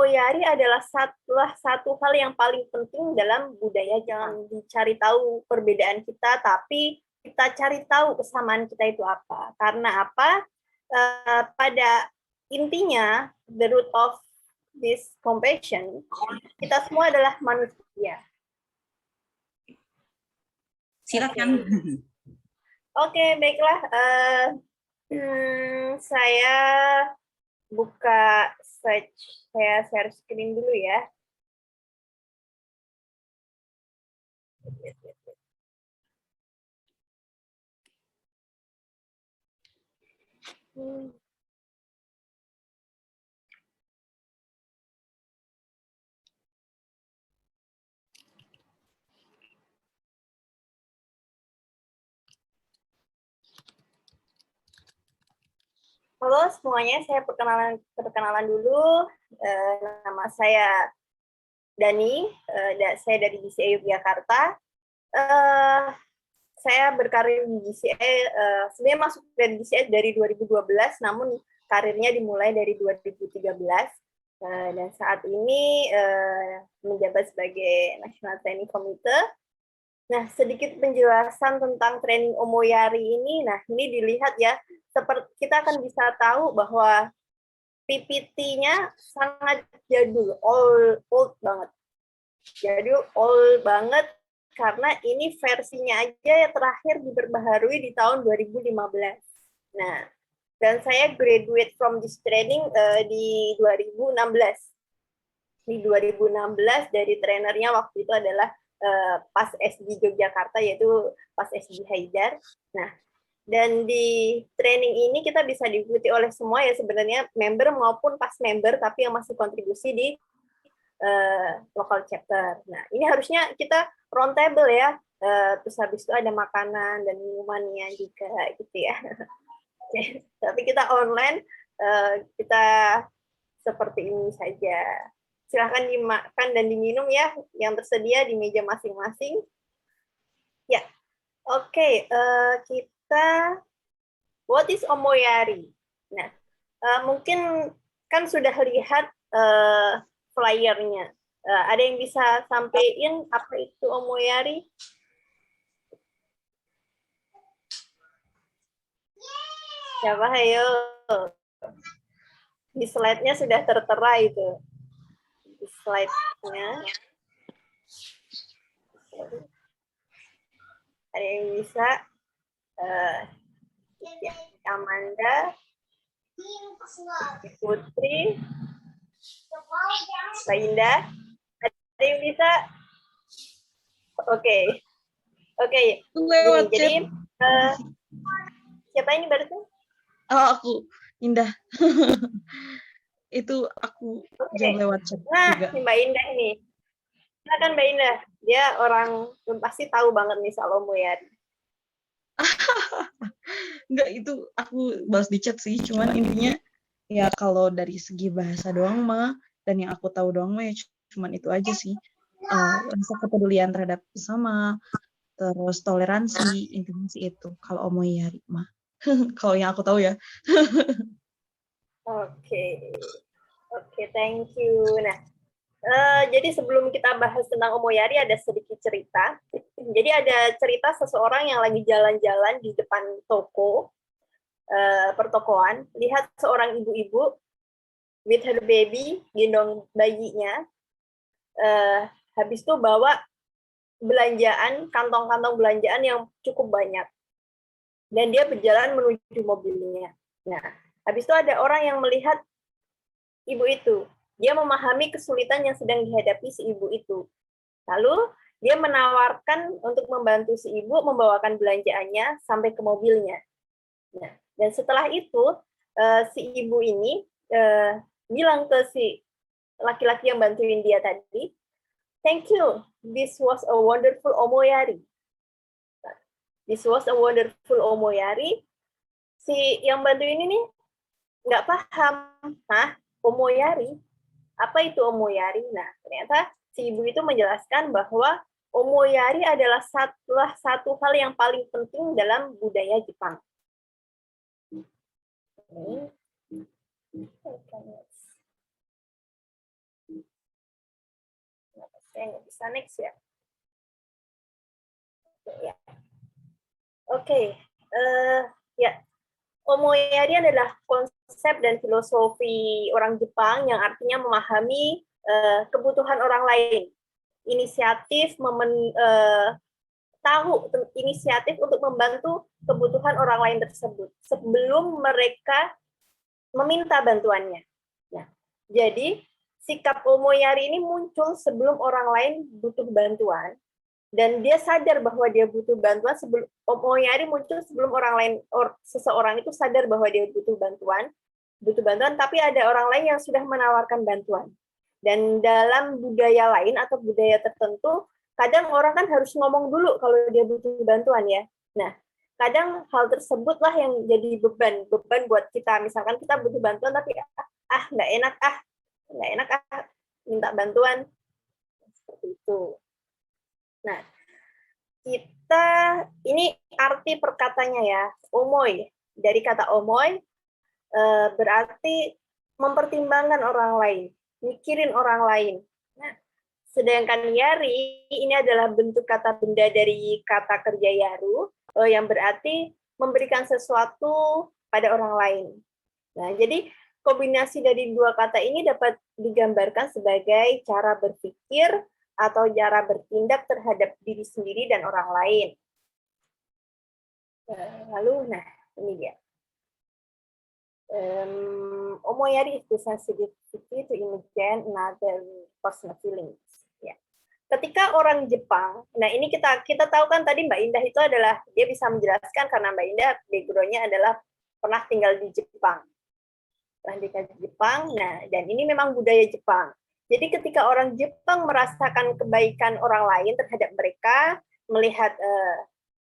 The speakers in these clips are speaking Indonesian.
omoyari adalah satu hal yang paling penting dalam budaya. Jangan dicari tahu perbedaan kita, tapi kita cari tahu kesamaan kita itu apa. Karena apa? Pada intinya, the root of this compassion, kita semua adalah manusia. Silakan. Oke, baiklah. Saya buka saya share screen dulu ya. Halo semuanya, saya perkenalan dulu. Nama saya Dani, saya dari DCA Yogyakarta. Saya berkarir di DCA, sebenarnya masuk dari DCA dari 2012, namun karirnya dimulai dari 2013. Dan saat ini menjabat sebagai National Training Committee. Nah, sedikit penjelasan tentang training omoyari ini. Nah, ini dilihat ya, seperti kita akan bisa tahu bahwa PPT-nya sangat jadul, old banget. Jadul, old banget, karena ini versinya aja yang terakhir diperbaharui di tahun 2015. Nah, dan saya graduate from this training di 2016. Di 2016 dari trainernya waktu itu adalah pas SD Yogyakarta, yaitu pas SD Haidar. Nah, dan di training ini kita bisa diikuti oleh semua ya sebenarnya, member maupun pas member, tapi yang masih kontribusi di local chapter. Nah, ini harusnya kita round table ya, terus habis itu ada makanan dan minumannya juga gitu ya. Oke, tapi kita online, kita seperti ini saja. Silahkan dimakan dan diminum ya, yang tersedia di meja masing-masing. Ya, oke. Kita, what is omoyari? Nah, mungkin kan sudah lihat flyernya. Ada yang bisa sampaikan apa itu omoyari? Siapa? Ayo. Di slide-nya sudah tertera itu. Di slide-nya. Ada yang bisa? Ya, Amanda, Putri, Mbak Indah. Ada yang bisa? Oke. Oke. Jadi, siapa ini barusan? Oh, aku, Indah. Itu aku jawab lewat chat juga. Mbak Indah ini. Silakan Mbak Indah. Dia orang pasti tahu banget nih soal omoyari. Enggak, itu aku balas di chat sih, cuman intinya ya kalau dari segi bahasa doang mah, dan yang aku tahu doang mah ya cuman itu aja sih. Rasa kepedulian terhadap sesama, terus toleransi, intinya sih itu kalau omoyari mah. Kalau yang aku tahu ya. Oke, thank you. Nah, jadi sebelum kita bahas tentang omoyari, ada sedikit cerita. Jadi ada cerita seseorang yang lagi jalan-jalan di depan toko, pertokoan, lihat seorang ibu-ibu with her baby, gendong bayinya, habis itu bawa belanjaan, kantong-kantong belanjaan yang cukup banyak. Dan dia berjalan menuju mobilnya. Nah, habis itu ada orang yang melihat ibu itu. Dia memahami kesulitan yang sedang dihadapi si ibu itu. Lalu dia menawarkan untuk membantu si ibu membawakan belanjaannya sampai ke mobilnya. Nah, dan setelah itu si ibu ini bilang ke si laki-laki yang bantuin dia tadi, "Thank you, this was a wonderful omoyari." This was a wonderful omoyari. Si yang bantuin ini nggak paham, omoyari? Apa itu omoyari? Nah, ternyata si ibu itu menjelaskan bahwa omoyari adalah satu hal yang paling penting dalam budaya Jepang. Saya nggak bisa next ya. Ya. Oke, ya. Omoyari adalah konsep dan filosofi orang Jepang yang artinya memahami kebutuhan orang lain, inisiatif tahu inisiatif untuk membantu kebutuhan orang lain tersebut sebelum mereka meminta bantuannya. Nah, jadi sikap Omoyari ini muncul sebelum orang lain butuh bantuan, dan dia sadar bahwa dia butuh bantuan sebelum Omoyari muncul sebelum orang lain seseorang itu sadar bahwa dia butuh bantuan, tapi ada orang lain yang sudah menawarkan bantuan. Dan dalam budaya lain atau budaya tertentu, kadang orang kan harus ngomong dulu kalau dia butuh bantuan ya. Nah, kadang hal tersebutlah yang jadi beban buat kita. Misalkan kita butuh bantuan tapi nggak enak minta bantuan seperti itu. Nah, kita ini arti perkatanya ya, omoi. Dari kata omoi berarti mempertimbangkan orang lain, mikirin orang lain. Nah, sedangkan yari ini adalah bentuk kata benda dari kata kerja yaru yang berarti memberikan sesuatu pada orang lain. Nah, jadi kombinasi dari dua kata ini dapat digambarkan sebagai cara berpikir atau cara bertindak terhadap diri sendiri dan orang lain. Lalu, nah ini dia. Omoyari is the sensitivity to imagine another personal feelings. Ya. Ketika orang Jepang, nah ini kita tahu kan tadi Mbak Indah itu adalah dia bisa menjelaskan karena Mbak Indah background-nya adalah pernah tinggal di Jepang. Nah dan ini memang budaya Jepang. Jadi ketika orang Jepang merasakan kebaikan orang lain terhadap mereka, melihat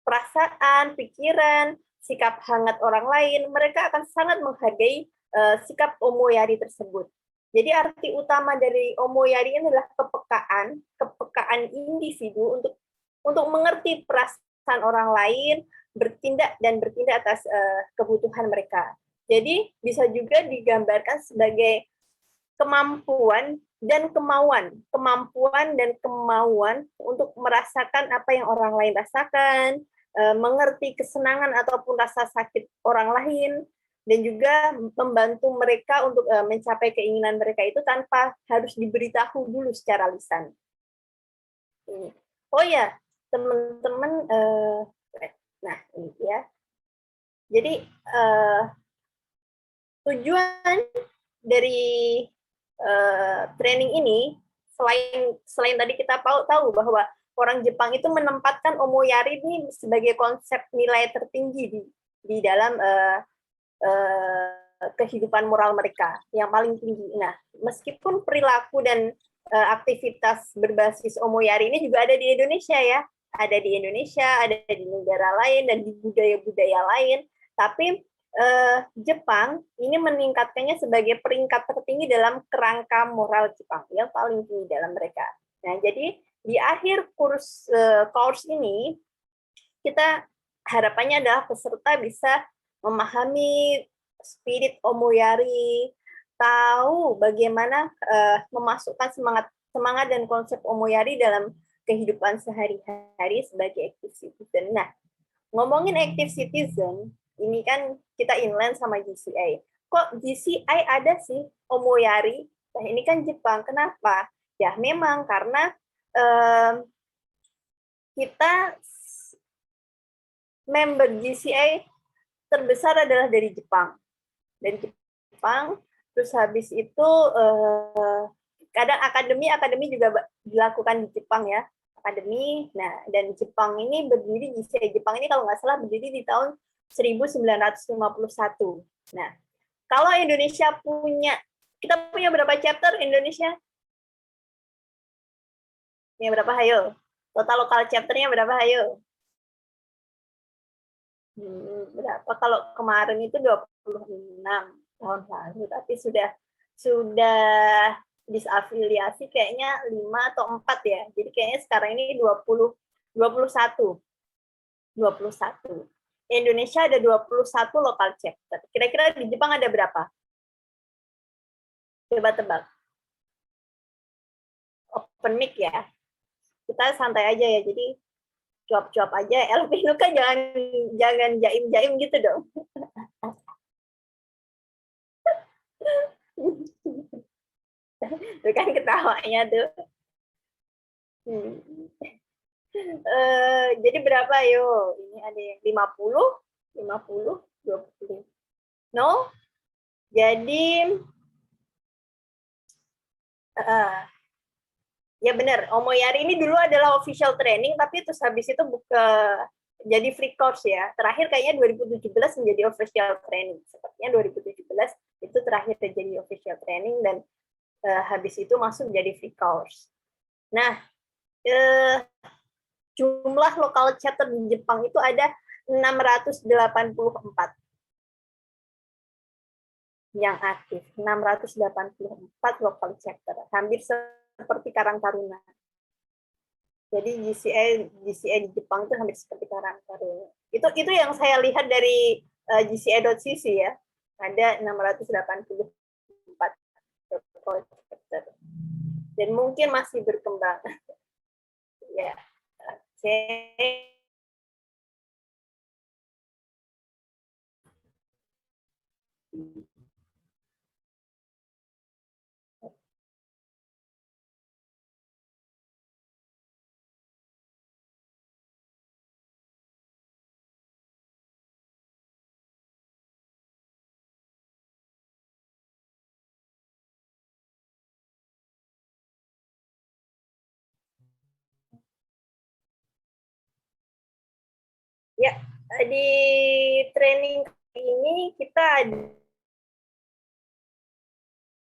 perasaan, pikiran, sikap hangat orang lain, mereka akan sangat menghargai sikap omoyari tersebut. Jadi arti utama dari omoyari ini adalah kepekaan individu untuk mengerti perasaan orang lain, bertindak atas kebutuhan mereka. Jadi bisa juga digambarkan sebagai kemampuan dan kemauan untuk merasakan apa yang orang lain rasakan, mengerti kesenangan ataupun rasa sakit orang lain, dan juga membantu mereka untuk mencapai keinginan mereka itu tanpa harus diberitahu dulu secara lisan. Oh ya, teman-teman, nah ini ya. Jadi tujuan dari training ini selain tadi kita tahu bahwa orang Jepang itu menempatkan omoyari ini sebagai konsep nilai tertinggi di dalam kehidupan moral mereka yang paling tinggi. Nah, meskipun perilaku dan aktivitas berbasis omoyari ini juga ada di Indonesia ya, ada di negara lain dan di budaya-budaya lain, tapi Jepang ini meningkatkannya sebagai peringkat tertinggi dalam kerangka moral Jepang yang paling tinggi dalam mereka. Nah, jadi di akhir course ini kita harapannya adalah peserta bisa memahami spirit omoyari, tahu bagaimana memasukkan semangat dan konsep omoyari dalam kehidupan sehari-hari sebagai active citizen. Nah, ngomongin active citizen, ini kan kita inline sama GCI. Kok GCI ada sih omoyari? Nah, ini kan Jepang. Kenapa? Ya, memang karena kita member GCI terbesar adalah dari Jepang. Terus habis itu kadang akademi juga dilakukan di Jepang ya. Akademi. Nah, dan Jepang ini berdiri, GCI Jepang ini kalau nggak salah berdiri di tahun 1951. Nah, kalau Indonesia kita punya berapa chapter Indonesia? Punya berapa, hayo? Total lokal chapternya berapa, hayo? Berapa? Kalau kemarin itu 26 tahun lalu, tapi sudah disafiliasi kayaknya 5 atau 4 ya. Jadi kayaknya sekarang ini 21. Indonesia ada 21 lokal chapter. Kira-kira di Jepang ada berapa? Coba tebak. Open mic ya. kita santai aja ya. Jadi cuap-cuap aja. Elvinuka jangan jaim-jaim gitu dong. Tuh kan ketawanya tuh. Jadi berapa yo? Ini ada yang 50, 20. No? Jadi ya benar, Omoyari ini dulu adalah official training, tapi terus habis itu jadi free course ya. Terakhir kayaknya 2017 menjadi official training. Sepertinya 2017 itu terakhir jadi official training dan habis itu masuk jadi free course. Nah, jumlah lokal chapter di Jepang itu ada 684 yang aktif. 684 lokal chapter, hampir seperti Karang Taruna. Jadi GCA di Jepang itu hampir seperti Karang Taruna. Itu yang saya lihat dari GCA.cc ya. Ada 684 lokal chapter. Dan mungkin masih berkembang. Ya. Oke. Ya, di training ini kita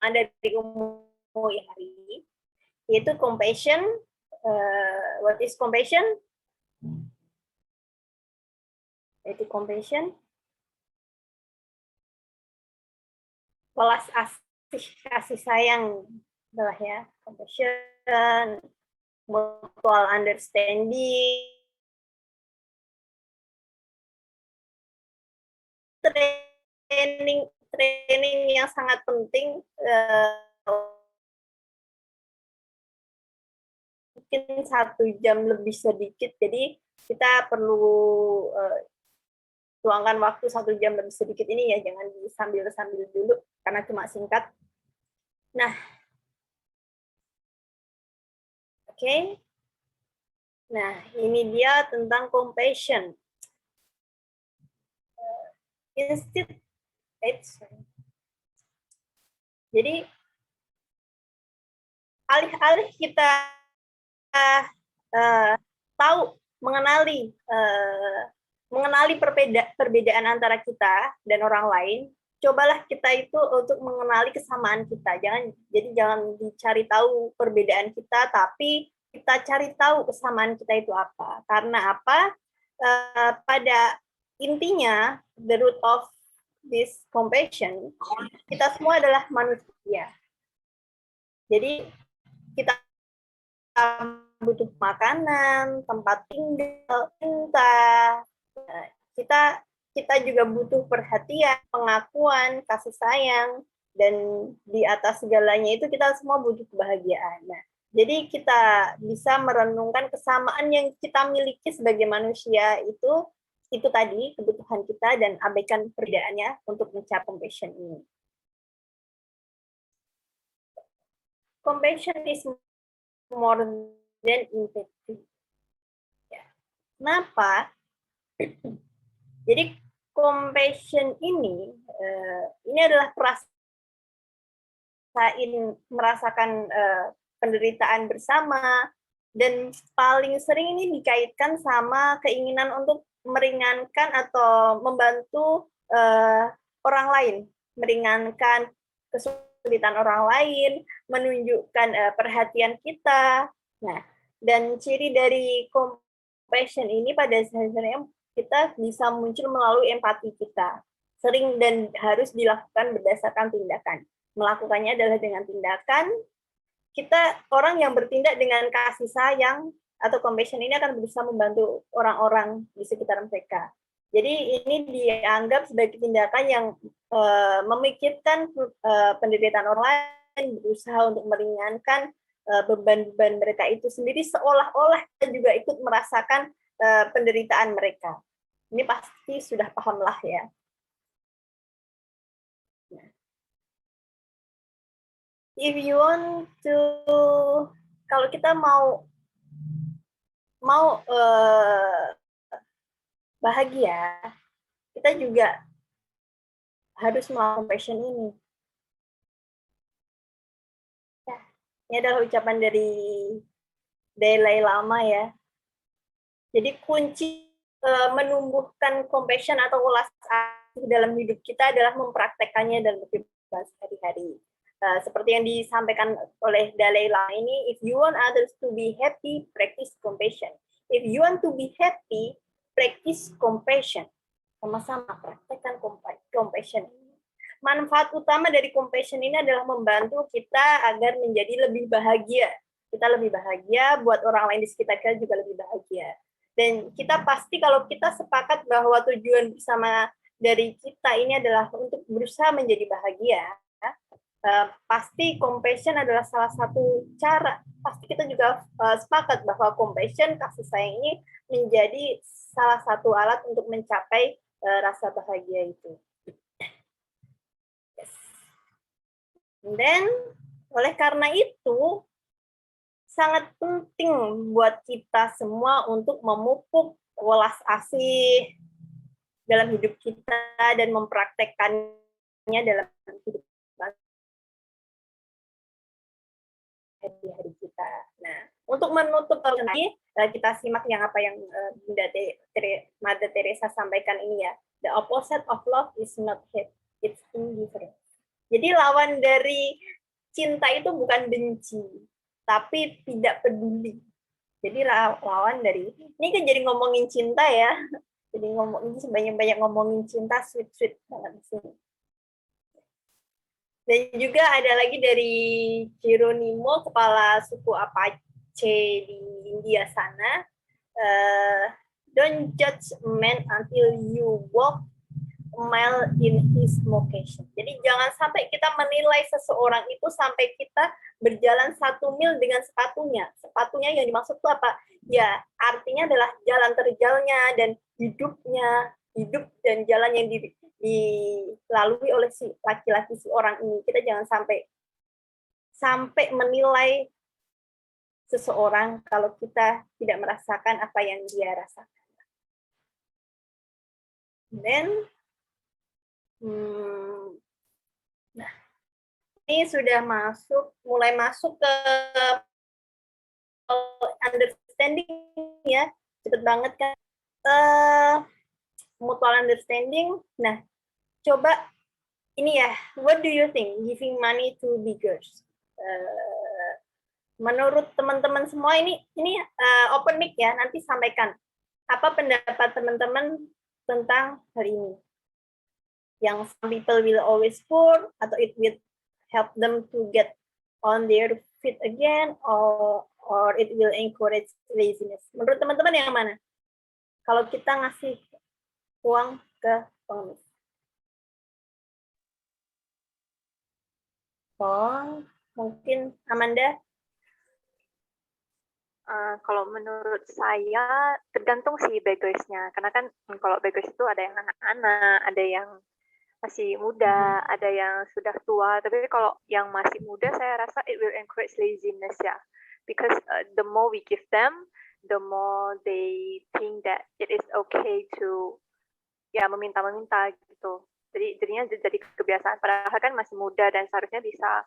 ada di Omoyari, yaitu compassion. What is compassion? Yaitu compassion. Welas kasih sayang adalah ya, compassion, mutual understanding, training yang sangat penting, mungkin 1 jam lebih sedikit, jadi kita perlu tuangkan waktu 1 jam lebih sedikit ini ya, jangan sambil dulu karena cuma singkat. Nah, oke. Nah, ini dia tentang compassion. Jadi alih-alih kita tahu mengenali perbedaan antara kita dan orang lain, cobalah kita itu untuk mengenali kesamaan kita. Jangan dicari tahu perbedaan kita, tapi kita cari tahu kesamaan kita itu apa. Karena apa? Pada intinya, the root of this compassion, kita semua adalah manusia. Jadi kita butuh makanan, tempat tinggal, cinta. Kita juga butuh perhatian, pengakuan, kasih sayang, dan di atas segalanya itu kita semua butuh kebahagiaan. Nah, jadi kita bisa merenungkan kesamaan yang kita miliki sebagai manusia itu tadi kebutuhan kita dan abaikan perbedaannya untuk mencapai compassion ini. Compassion is more than empathy. Ya. Kenapa? Jadi compassion ini adalah merasakan penderitaan bersama, dan paling sering ini dikaitkan sama keinginan untuk meringankan atau membantu orang lain, meringankan kesulitan orang lain, menunjukkan perhatian kita. Nah, dan ciri dari compassion ini pada dasarnya kita bisa muncul melalui empati kita. Sering dan harus dilakukan berdasarkan tindakan. Melakukannya adalah dengan tindakan. Kita orang yang bertindak dengan kasih sayang atau compassion ini akan berusaha membantu orang-orang di sekitar mereka. Jadi ini dianggap sebagai tindakan yang memikirkan penderitaan orang lain, berusaha untuk meringankan beban-beban mereka itu sendiri, seolah-olah kita juga ikut merasakan penderitaan mereka. Ini pasti sudah pahamlah ya. If you want to, kalau kita mau bahagia, kita juga harus melakukan passion ini. Ya, ini adalah ucapan dari Dalai Lama ya. Jadi kunci menumbuhkan compassion atau welas asih dalam hidup kita adalah mempraktekannya dalam kehidupan sehari-hari. Seperti yang disampaikan oleh Dalai Lama ini, if you want others to be happy, practice compassion. If you want to be happy, practice compassion. Sama-sama praktekkan compassion. Manfaat utama dari compassion ini adalah membantu kita agar menjadi lebih bahagia. Kita lebih bahagia, buat orang lain di sekitar kita juga lebih bahagia. Dan kita pasti kalau kita sepakat bahwa tujuan bersama dari kita ini adalah untuk berusaha menjadi bahagia, pasti compassion adalah salah satu cara. Pasti kita juga sepakat bahwa compassion, kasih sayang ini menjadi salah satu alat untuk mencapai rasa bahagia itu. Yes. Dan oleh karena itu, sangat penting buat kita semua untuk memupuk welas asih dalam hidup kita dan mempraktekkannya dalam hidup hari kita. Nah, untuk menutup ini, kita simak yang apa yang Mother Teresa sampaikan ini ya. The opposite of love is not hate, it's indifference. Jadi lawan dari cinta itu bukan benci, tapi tidak peduli. Jadi lawan dari, ini kan jadi ngomongin cinta ya, jadi ngomongin sebanyak-banyak ngomongin cinta, sweet banget di sini. Dan juga ada lagi dari Geronimo, kepala suku Apache di India sana, don't judge a man until you walk a mile in his vocation. Jadi jangan sampai kita menilai seseorang itu sampai kita berjalan 1 mil dengan sepatunya. Sepatunya yang dimaksud itu apa? Ya, artinya adalah jalan terjalnya dan hidup dan jalan yang dilalui oleh si laki-laki si orang ini. Kita jangan sampai menilai seseorang kalau kita tidak merasakan apa yang dia rasakan. Dan nah, ini sudah mulai masuk ke understanding ya, cepet banget kan. Mutual understanding. Nah, coba ini ya, what do you think giving money to beggars? Menurut teman-teman semua ini open mic ya, nanti sampaikan apa pendapat teman-teman tentang hal ini. Yang some people will always poor, atau it will help them to get on their feet again, or it will encourage laziness. Menurut teman-teman yang mana? Kalau kita ngasih uang ke pengemis. Mungkin Amanda? Kalau menurut saya tergantung sih beggarsnya, karena kan kalau beggars itu ada yang anak-anak, ada yang masih muda, ada yang sudah tua. Tapi kalau yang masih muda, saya rasa it will encourage laziness ya, because the more we give them, the more they think that it is okay to ya meminta-meminta gitu. Jadinya jadi kebiasaan. Padahal kan masih muda dan seharusnya bisa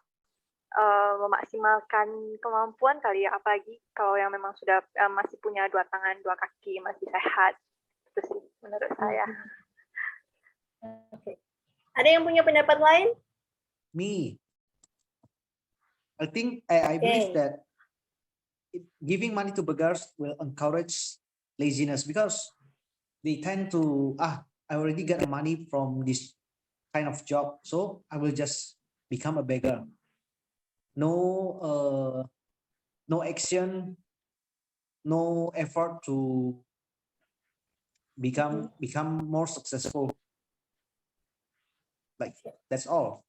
memaksimalkan kemampuan kali ya, apalagi kalau yang memang sudah masih punya 2 tangan 2 kaki, masih sehat. Itu sih menurut saya. Okay. Ada yang punya pendapat lain? Me, I think I believe that giving money to beggars will encourage laziness, because they tend to I already get money from this kind of job, so I will just become a beggar. No action, no effort to become more successful. Like, that's all.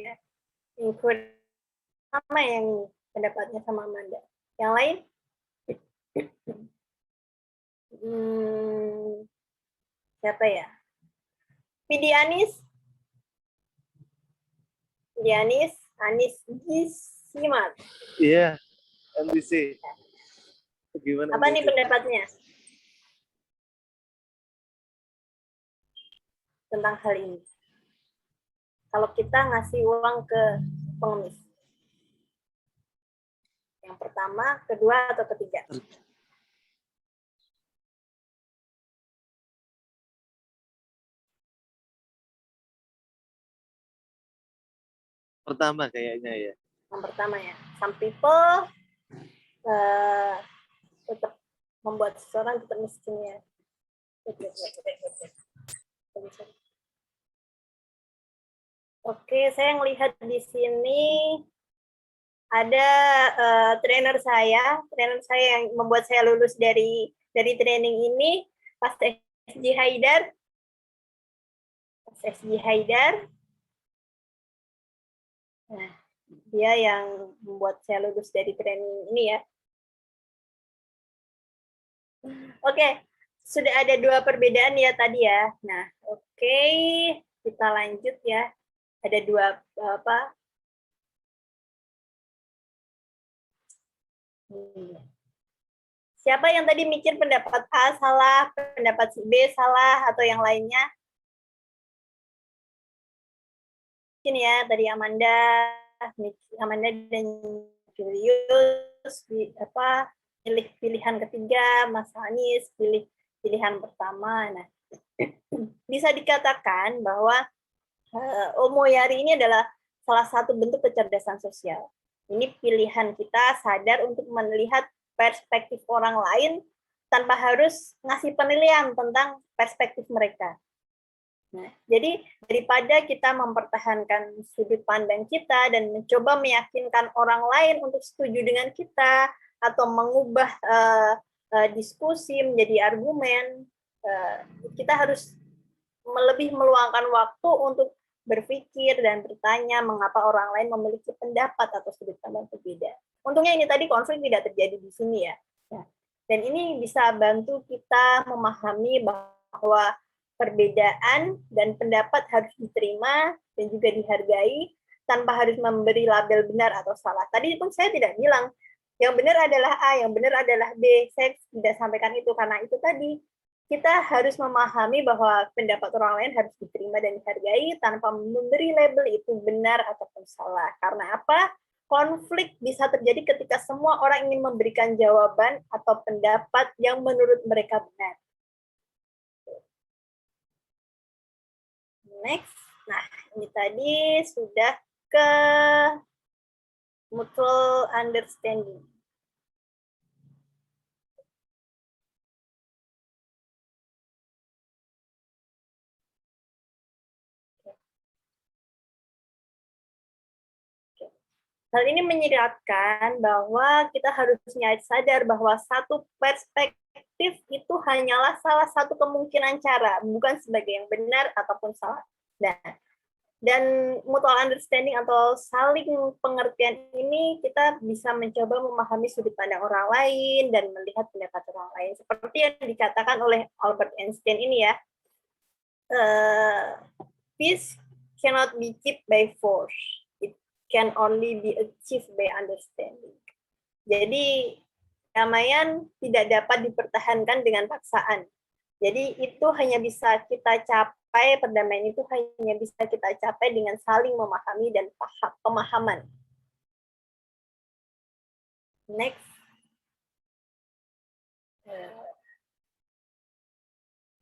ya. Include sama yang pendapatnya sama Amanda. Yang lain? Siapa ya? Pidianis? Pidianis? Anis Gisiman. Iya, NBC. Gimana Apa nih NBC? pendapatnya tentang hal ini? Kalau kita ngasih uang ke pengemis. Yang pertama, kedua, atau ketiga? Pertama kayaknya ya. Yang pertama ya. Some people tetap membuat seseorang tetap miskin ya. Oke, saya melihat di sini ada trainer saya yang membuat saya lulus dari training ini, Pas SG Haidar. Pas SG Haidar. Nah, dia yang membuat saya lulus dari training ini ya. Oke, sudah ada 2 perbedaan ya tadi ya. Nah, oke, kita lanjut ya. Ada 2 apa? Siapa yang tadi mikir pendapat A salah, pendapat si B salah, atau yang lainnya? Mungkin ya, tadi Amanda dan Julius pilih pilihan ketiga, Mas Anies pilih pilihan pertama. Nah, bisa dikatakan bahwa Omoyari ini adalah salah satu bentuk kecerdasan sosial. Ini pilihan kita sadar untuk melihat perspektif orang lain tanpa harus ngasih penilaian tentang perspektif mereka. Nah, jadi daripada kita mempertahankan sudut pandang kita dan mencoba meyakinkan orang lain untuk setuju dengan kita atau mengubah diskusi menjadi argumen, kita harus lebih meluangkan waktu untuk berpikir dan bertanya mengapa orang lain memiliki pendapat atau sudut pandang berbeda. Untungnya ini tadi konflik tidak terjadi di sini ya. Dan ini bisa bantu kita memahami bahwa perbedaan dan pendapat harus diterima dan juga dihargai tanpa harus memberi label benar atau salah. Tadi pun saya tidak bilang yang benar adalah A, yang benar adalah B. Saya tidak sampaikan itu karena itu tadi kita harus memahami bahwa pendapat orang lain harus diterima dan dihargai tanpa memberi label itu benar ataupun salah. Karena apa? Konflik bisa terjadi ketika semua orang ingin memberikan jawaban atau pendapat yang menurut mereka benar. Next. Nah, ini tadi sudah ke mutual understanding. Hal ini menyiratkan bahwa kita harusnya sadar bahwa satu perspektif itu hanyalah salah satu kemungkinan cara, bukan sebagai yang benar ataupun salah. Dan mutual understanding atau saling pengertian ini kita bisa mencoba memahami sudut pandang orang lain dan melihat pendapat orang lain. Seperti yang dikatakan oleh Albert Einstein ini ya, peace cannot be achieved by force. Can only be achieved by understanding. Jadi damaian tidak dapat dipertahankan dengan paksaan. Jadi itu hanya bisa kita capai, perdamaian itu hanya bisa kita capai dengan saling memahami dan pemahaman. Next.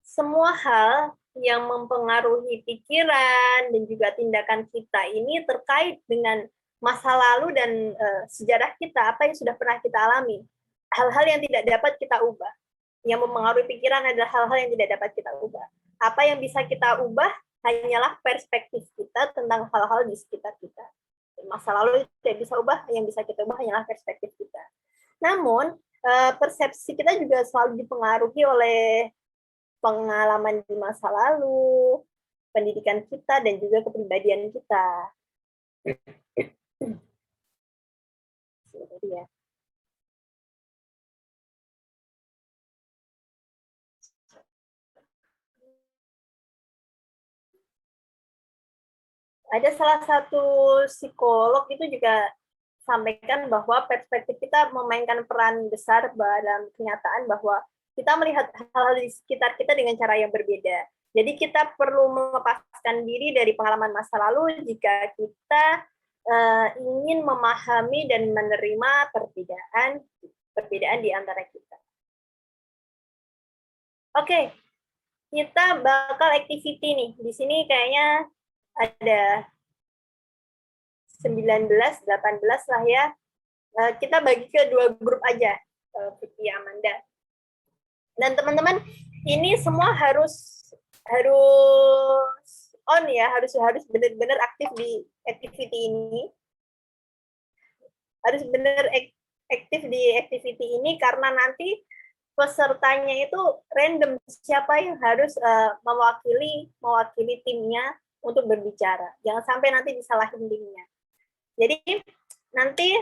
Semua hal yang mempengaruhi pikiran dan juga tindakan kita ini terkait dengan masa lalu dan sejarah kita, apa yang sudah pernah kita alami. Hal-hal yang tidak dapat kita ubah. Yang mempengaruhi pikiran adalah hal-hal yang tidak dapat kita ubah. Apa yang bisa kita ubah hanyalah perspektif kita tentang hal-hal di sekitar kita. Masa lalu tidak bisa ubah, yang bisa kita ubah hanyalah perspektif kita. Namun, persepsi kita juga selalu dipengaruhi oleh pengalaman di masa lalu, pendidikan kita, dan juga kepribadian kita. Tadi ya. Ada salah satu psikolog itu juga sampaikan bahwa perspektif kita memainkan peran besar dalam kenyataan bahwa kita melihat hal-hal di sekitar kita dengan cara yang berbeda. Jadi kita perlu melepaskan diri dari pengalaman masa lalu jika kita ingin memahami dan menerima perbedaan di antara kita. Oke, kita bakal activity nih. Di sini kayaknya ada 19, 18 lah ya. Kita bagi ke 2 grup aja, Vicky, Amanda. Dan teman-teman, ini semua harus on ya, harus benar-benar aktif di activity ini. Harus benar aktif di activity ini karena nanti pesertanya itu random, siapa yang harus mewakili timnya untuk berbicara. Jangan sampai nanti disalahin timnya. Jadi nanti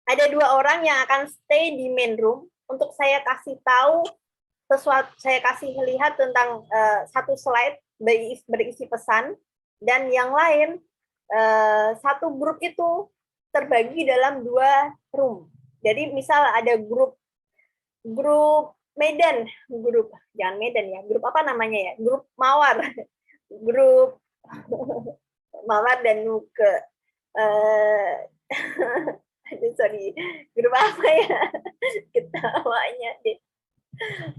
ada 2 orang yang akan stay di main room untuk saya kasih tahu sesuatu, saya kasih lihat tentang satu slide berisi pesan, dan yang lain satu grup itu terbagi dalam 2 room. Jadi misal ada grup Medan, jangan Medan ya, grup apa namanya ya, grup Mawar, grup Mawar dan Nuke. Aduh, sorry, grup apa ya, ketawanya deh.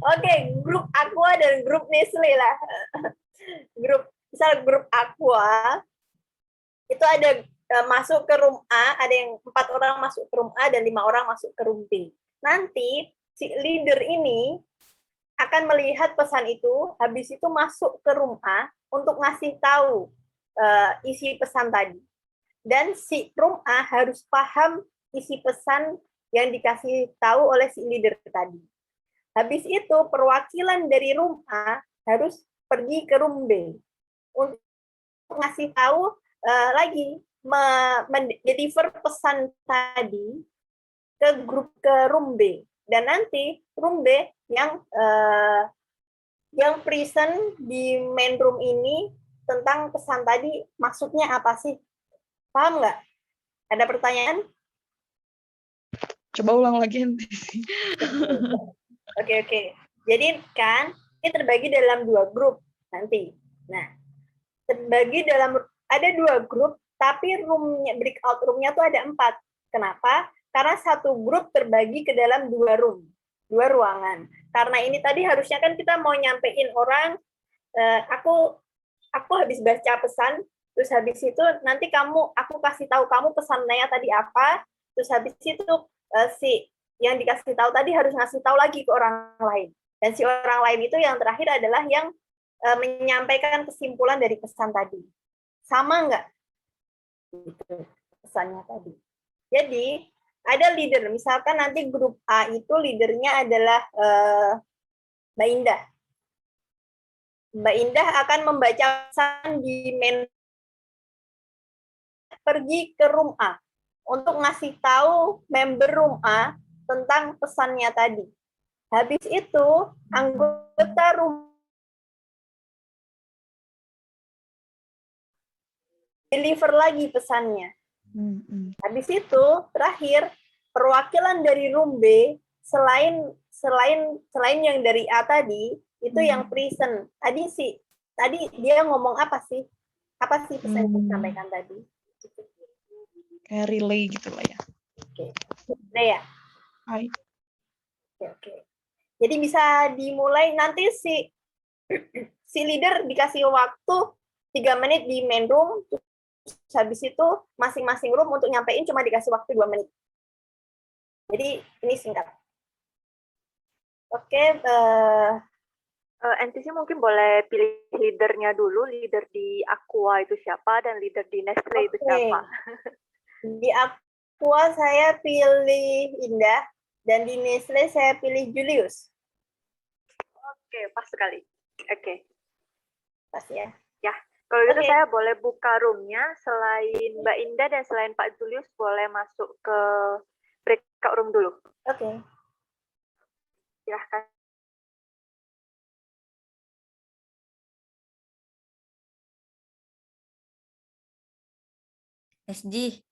Oke, grup Aqua dan grup Nestle lah. Misal grup Aqua itu ada masuk ke room A, ada yang 4 orang masuk ke room A dan 5 orang masuk ke room B. Nanti si leader ini akan melihat pesan itu, habis itu masuk ke room A untuk ngasih tahu isi pesan tadi. Dan si room A harus paham isi pesan yang dikasih tahu oleh si leader tadi. Habis itu perwakilan dari room A harus pergi ke room B untuk ngasih tahu lagi, deliver pesan tadi ke room B, dan nanti room B yang present di main room ini tentang pesan tadi maksudnya apa sih? Paham nggak? Ada pertanyaan? Coba ulang lagi nanti. Oke. Jadi kan ini terbagi dalam 2 grup nanti. Nah, terbagi dalam ada 2 grup, tapi roomnya, breakout roomnya tuh ada 4. Kenapa? Karena satu grup terbagi ke dalam 2 room, 2 ruangan. Karena ini tadi harusnya kan kita mau nyampein orang, aku habis baca pesan, terus habis itu nanti aku kasih tahu kamu pesannya tadi apa, terus habis itu si yang dikasih tahu tadi harus ngasih tahu lagi ke orang lain. Dan si orang lain itu yang terakhir adalah yang menyampaikan kesimpulan dari pesan tadi. Sama nggak? Itu pesannya tadi. Jadi, ada leader. Misalkan nanti grup A itu leadernya adalah Mbak Indah. Mbak Indah akan membaca pesan di pergi ke room A untuk ngasih tahu member room A tentang pesannya tadi. Habis itu, anggota room deliver lagi pesannya. Habis itu, terakhir, perwakilan dari room B, selain yang dari A tadi, itu yang present. Tadi dia ngomong apa sih? Apa sih pesan yang disampaikan tadi? Kayak relay gitu lah ya. Oke. Nah ya. Hai. Oke. Jadi bisa dimulai nanti si leader dikasih waktu 3 menit di main room, terus habis itu masing-masing room untuk nyampein cuma dikasih waktu 2 menit. Jadi ini singkat. Oke, NTC mungkin boleh pilih leadernya dulu, leader di Aqua itu siapa, dan leader di Nestle itu siapa. Di Aqua saya pilih Indah, dan di Nestle saya pilih Julius. Oke, pas sekali. Oke. Pas ya. Ya, kalau gitu Oke. saya boleh buka roomnya, selain Mbak Indah dan selain Pak Julius boleh masuk ke breakout room dulu. Oke. Silahkan. SG.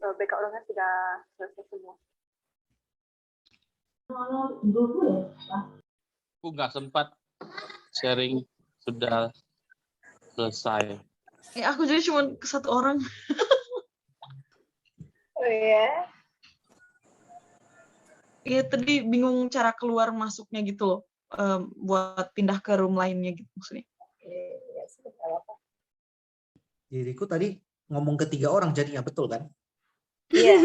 backup orangnya sudah selesai semua. Aku nggak sempat sharing, sudah selesai. Ya aku jadi cuma ke satu orang. Oh ya. Iya tadi bingung cara keluar masuknya gitu loh. Buat pindah ke room lainnya gitu maksudnya. Ya, sudah, nggak apa-apa. Diriku tadi ngomong ke 3 orang jadinya, betul kan? Iya.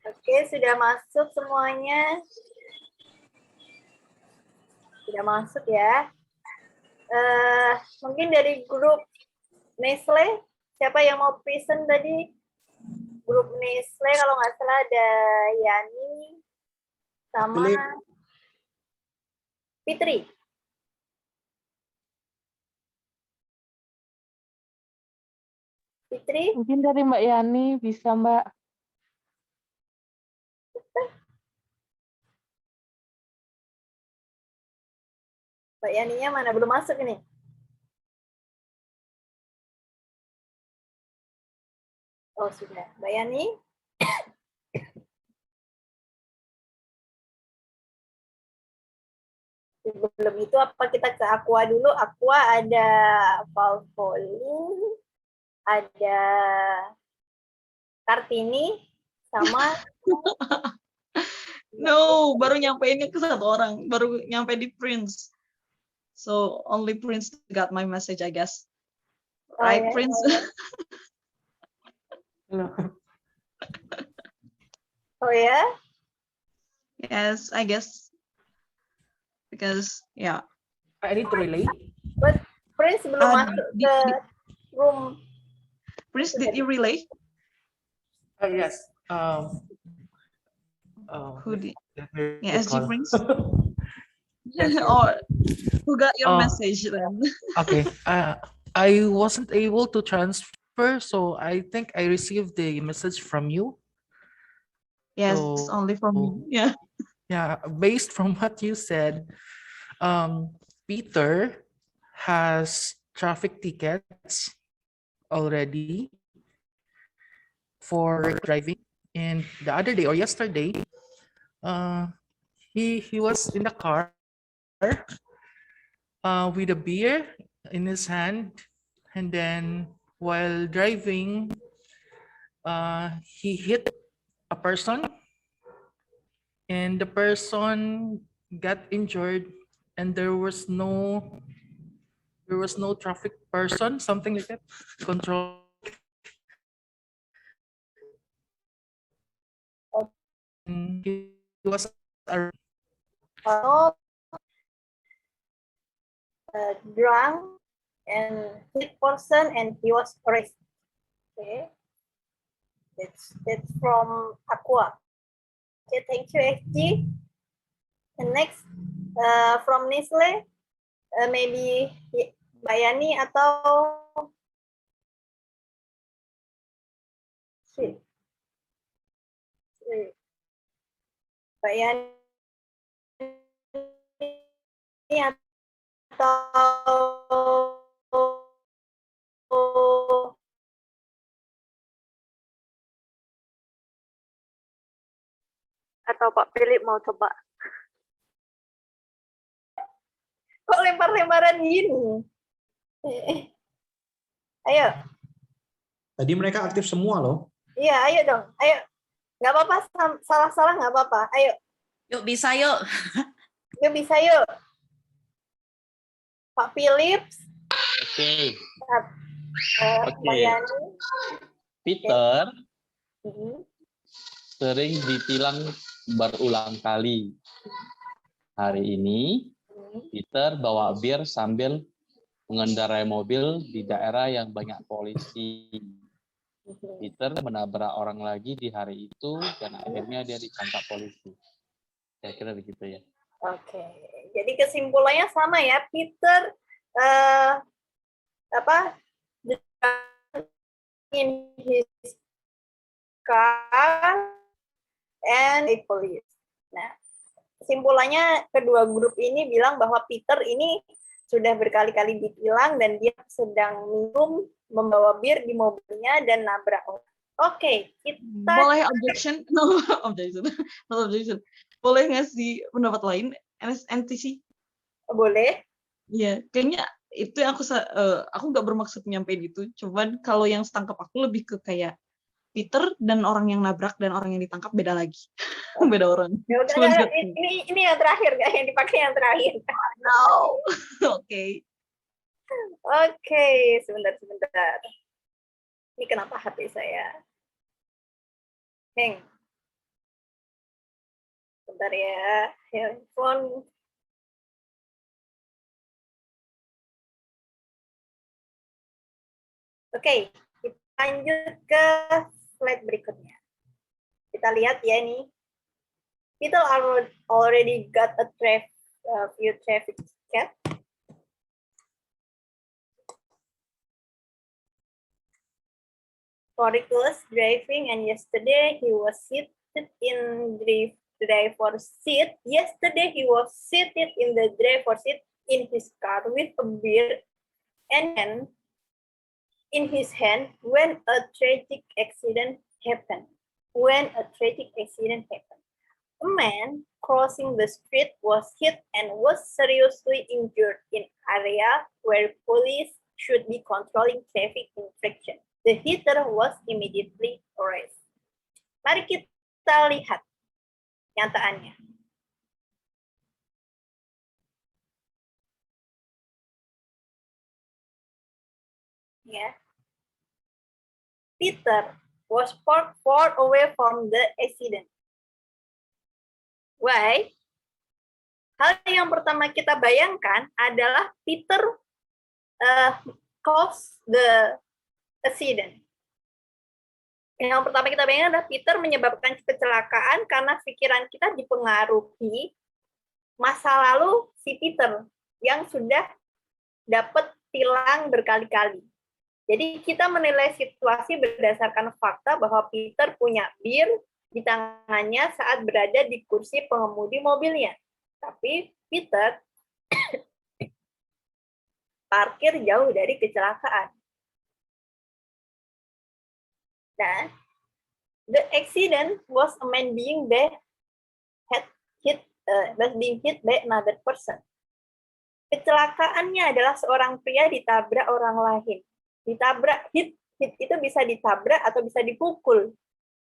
Oke, sudah masuk semuanya. Sudah masuk ya. Mungkin dari grup Nestle, siapa yang mau present tadi? Grup Nestle kalau nggak salah ada Yani sama Philip. Fitri. Fitri, Mungkin dari Mbak Yani bisa, Mbak. Mbak Yani-nya mana? Belum masuk ini. Oh, sudah. Mbak Yani? Sebelum itu apa kita ke Aqua dulu? Aqua ada Valvoline, ada Kartini, sama No, baru nyampeinnya ke satu orang, baru nyampe di Prince. So only Prince got my message, I guess. Right, ya, Prince? Oh ya? Yes, I guess. Because yeah. I need to relay. But Prince belum masuk ke room. Prince, did you relay? Yes. Who did? let me Yeah, SG recall. Prince. Yes, yes. Or who got your Oh. message then? Okay. I wasn't able to transfer, so I think I received the message from you. Yes, So- only from me. Yeah. Yeah, based from what you said, Peter has traffic tickets already for driving. And the other day or yesterday, he was in the car with a beer in his hand, and then while driving, he hit a person, and the person got injured, and there was no traffic person, something like that, control. And he was Oh, drunk and hit person and he was arrested. Okay. That's from Aqua. Okay, thank you, XG. And next, from Nestle, maybe Mbak Yani atau Mbak Yani atau Atau Pak Philip mau coba? kok lempar-lemparan gini? Ayo, Tadi mereka aktif semua loh. iya, ayo dong, ayo. Nggak apa-apa, salah-salah nggak apa-apa. Ayo, Yuk bisa yuk. yuk bisa yuk. Pak Philip, Oke, Mbak Oke. Yani. Peter Mhm. sering ditilang berulang kali. Hari ini Peter bawa bir sambil mengendarai mobil di daerah yang banyak polisi. Peter menabrak orang lagi di hari itu dan akhirnya dia ditangkap polisi. Saya kira begitu ya. Oke, jadi kesimpulannya sama ya, Peter in his car and a police. Nah, kesimpulannya kedua grup ini bilang bahwa Peter ini sudah berkali-kali ditilang dan dia sedang minum, membawa bir di mobilnya dan nabrak orang. Oke, kita Boleh objection? No, objection. No objection. Boleh ngasih pendapat lain, NTC? boleh. Iya, kayaknya itu yang aku nggak bermaksud nyampein itu. Cuman kalau yang setangkap aku lebih ke kayak Peter dan orang yang nabrak dan orang yang ditangkap beda lagi. Beda orang. Ya, udah, Cuman enggak, ini yang terakhir, guys, yang dipakai yang terakhir. no. Oke. Oke, sebentar. Ini kenapa HP saya hang? Bentar ya, handphone. Oke, kita lanjut ke slide berikutnya. Kita lihat ya ini. People already got a few traffic tickets. For reckless driving, and yesterday he was seated in the driver's seat. Yesterday he was seated in the driver's seat in his car with a beer and in his hand when a tragic accident happened. A man crossing the street was hit and was seriously injured in area where police should be controlling traffic infraction. The hitter was immediately arrested. Mari kita lihat nyataannya. Ya. Peter was parked far away from the accident. Why? Hal yang pertama kita bayangkan adalah Peter caused the accident. Yang pertama kita bayangkan adalah Peter menyebabkan kecelakaan karena pikiran kita dipengaruhi masa lalu si Peter yang sudah dapat tilang berkali-kali. Jadi kita menilai situasi berdasarkan fakta bahwa Peter punya bir di tangannya saat berada di kursi pengemudi mobilnya. Tapi Peter parkir jauh dari kecelakaan. Nah, the accident was a man being hit by another person. Kecelakaannya adalah seorang pria ditabrak orang lain. Ditabrak, hit itu bisa ditabrak atau bisa dipukul.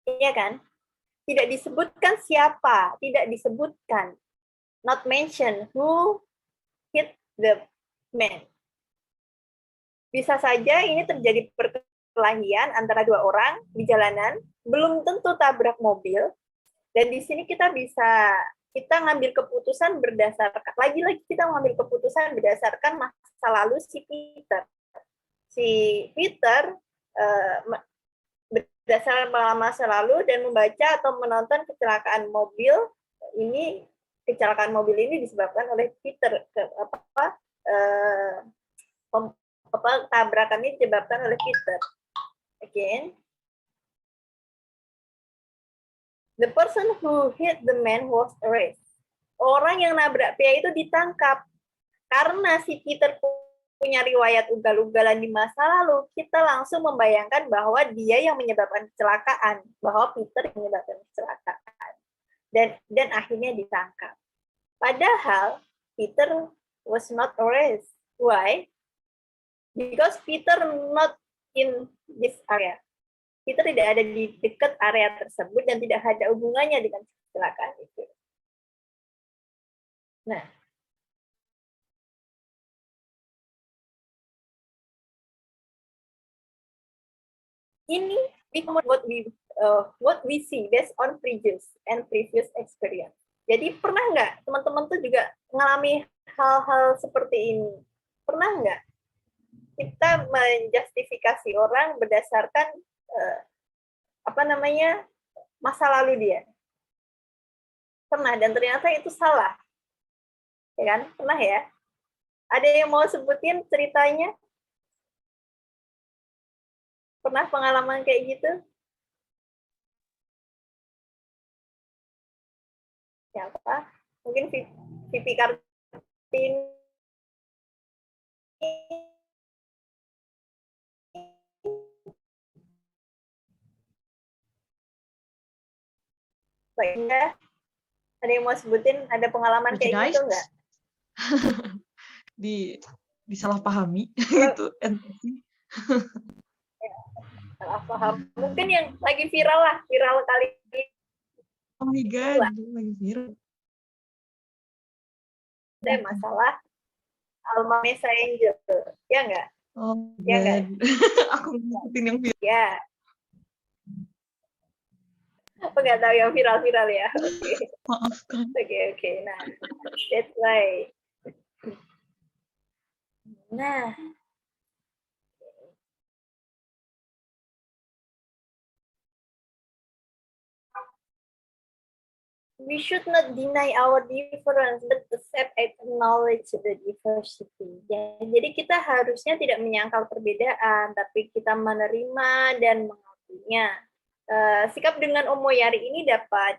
Iya kan? Tidak disebutkan siapa, tidak disebutkan. Not mention who hit the man. Bisa saja ini terjadi perkelahian antara dua orang di jalanan, belum tentu tabrak mobil, dan di sini kita ngambil keputusan berdasarkan, lagi-lagi kita mengambil keputusan berdasarkan masa lalu si Peter. Si Peter berdasarkan masa lalu dan membaca atau menonton kecelakaan mobil ini disebabkan oleh Peter. Tabrakan ini disebabkan oleh Peter. Again, the person who hit the man was arrested. Orang yang nabrak pria itu ditangkap. Karena si Peter punya riwayat ugal-ugalan di masa lalu, kita langsung membayangkan bahwa dia yang menyebabkan kecelakaan, bahwa Peter yang menyebabkan kecelakaan. Dan akhirnya ditangkap. Padahal Peter was not arrested. Why? Because Peter not in this area. Peter tidak ada di dekat area tersebut dan tidak ada hubungannya dengan kecelakaan itu. Nah, ini what we see based on previous experience. Jadi pernah nggak teman-teman tuh juga mengalami hal-hal seperti ini? Pernah nggak kita menjustifikasi orang berdasarkan masa lalu dia? Pernah, dan ternyata itu salah, ya kan? Pernah ya? Ada yang mau sebutin ceritanya? Pernah pengalaman kayak gitu? Siapa? Mungkin Vivi Kartini Baiknya, ada yang mau sebutin, ada pengalaman kayak gitu Merchandise. nggak? Disalahpahami gitu. Salah paham. Mungkin yang lagi viral kali ini Oh my god, lagi viral. masalah Alma Messenger, ya nggak? Oh Ya nggak? god. Aku ngikutin yang viral. Ya. Apa nggak tahu yang viral-viral ya? Oke. Maafkan. Oke. Nah, that's why. Nah, we should not deny our difference, but accept and acknowledge the diversity. Ya, jadi kita harusnya tidak menyangkal perbedaan, tapi kita menerima dan mengakuinya. Sikap dengan Omoyari ini dapat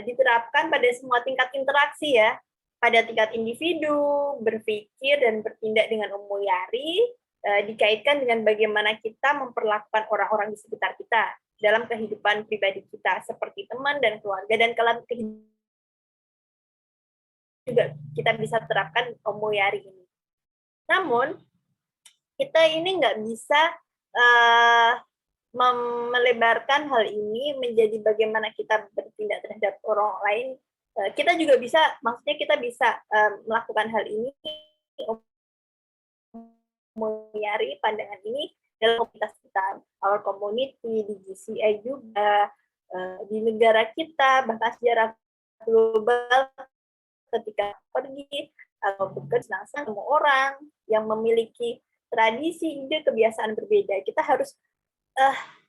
diterapkan pada semua tingkat interaksi ya, pada tingkat individu, berpikir dan bertindak dengan Omoyari, dikaitkan dengan bagaimana kita memperlakukan orang-orang di sekitar kita dalam kehidupan pribadi kita, seperti teman dan keluarga, dan kalau juga kita bisa terapkan Omoyari ini. Namun, kita ini nggak bisa melebarkan hal ini menjadi bagaimana kita bertindak terhadap orang lain. Kita juga bisa, maksudnya kita bisa melakukan hal ini, Omoyari pandangan ini dalam komunitas kita, our community, di GCI juga, di negara kita, bahkan secara global ketika pergi atau bekerja sama semua orang yang memiliki tradisi, ide, kebiasaan berbeda. Kita harus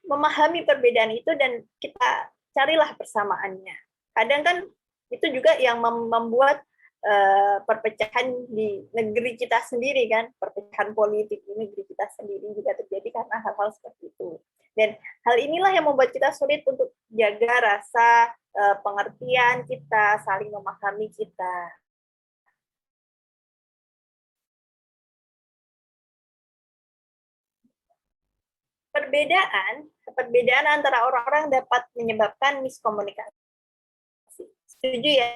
memahami perbedaan itu dan kita carilah persamaannya. Kadang kan itu juga yang membuat perpecahan di negeri kita sendiri kan, perpecahan politik di negeri kita sendiri juga terjadi karena hal-hal seperti itu. Dan hal inilah yang membuat kita sulit untuk jaga rasa pengertian kita, saling memahami kita. Perbedaan antara orang-orang dapat menyebabkan miskomunikasi. Setuju ya?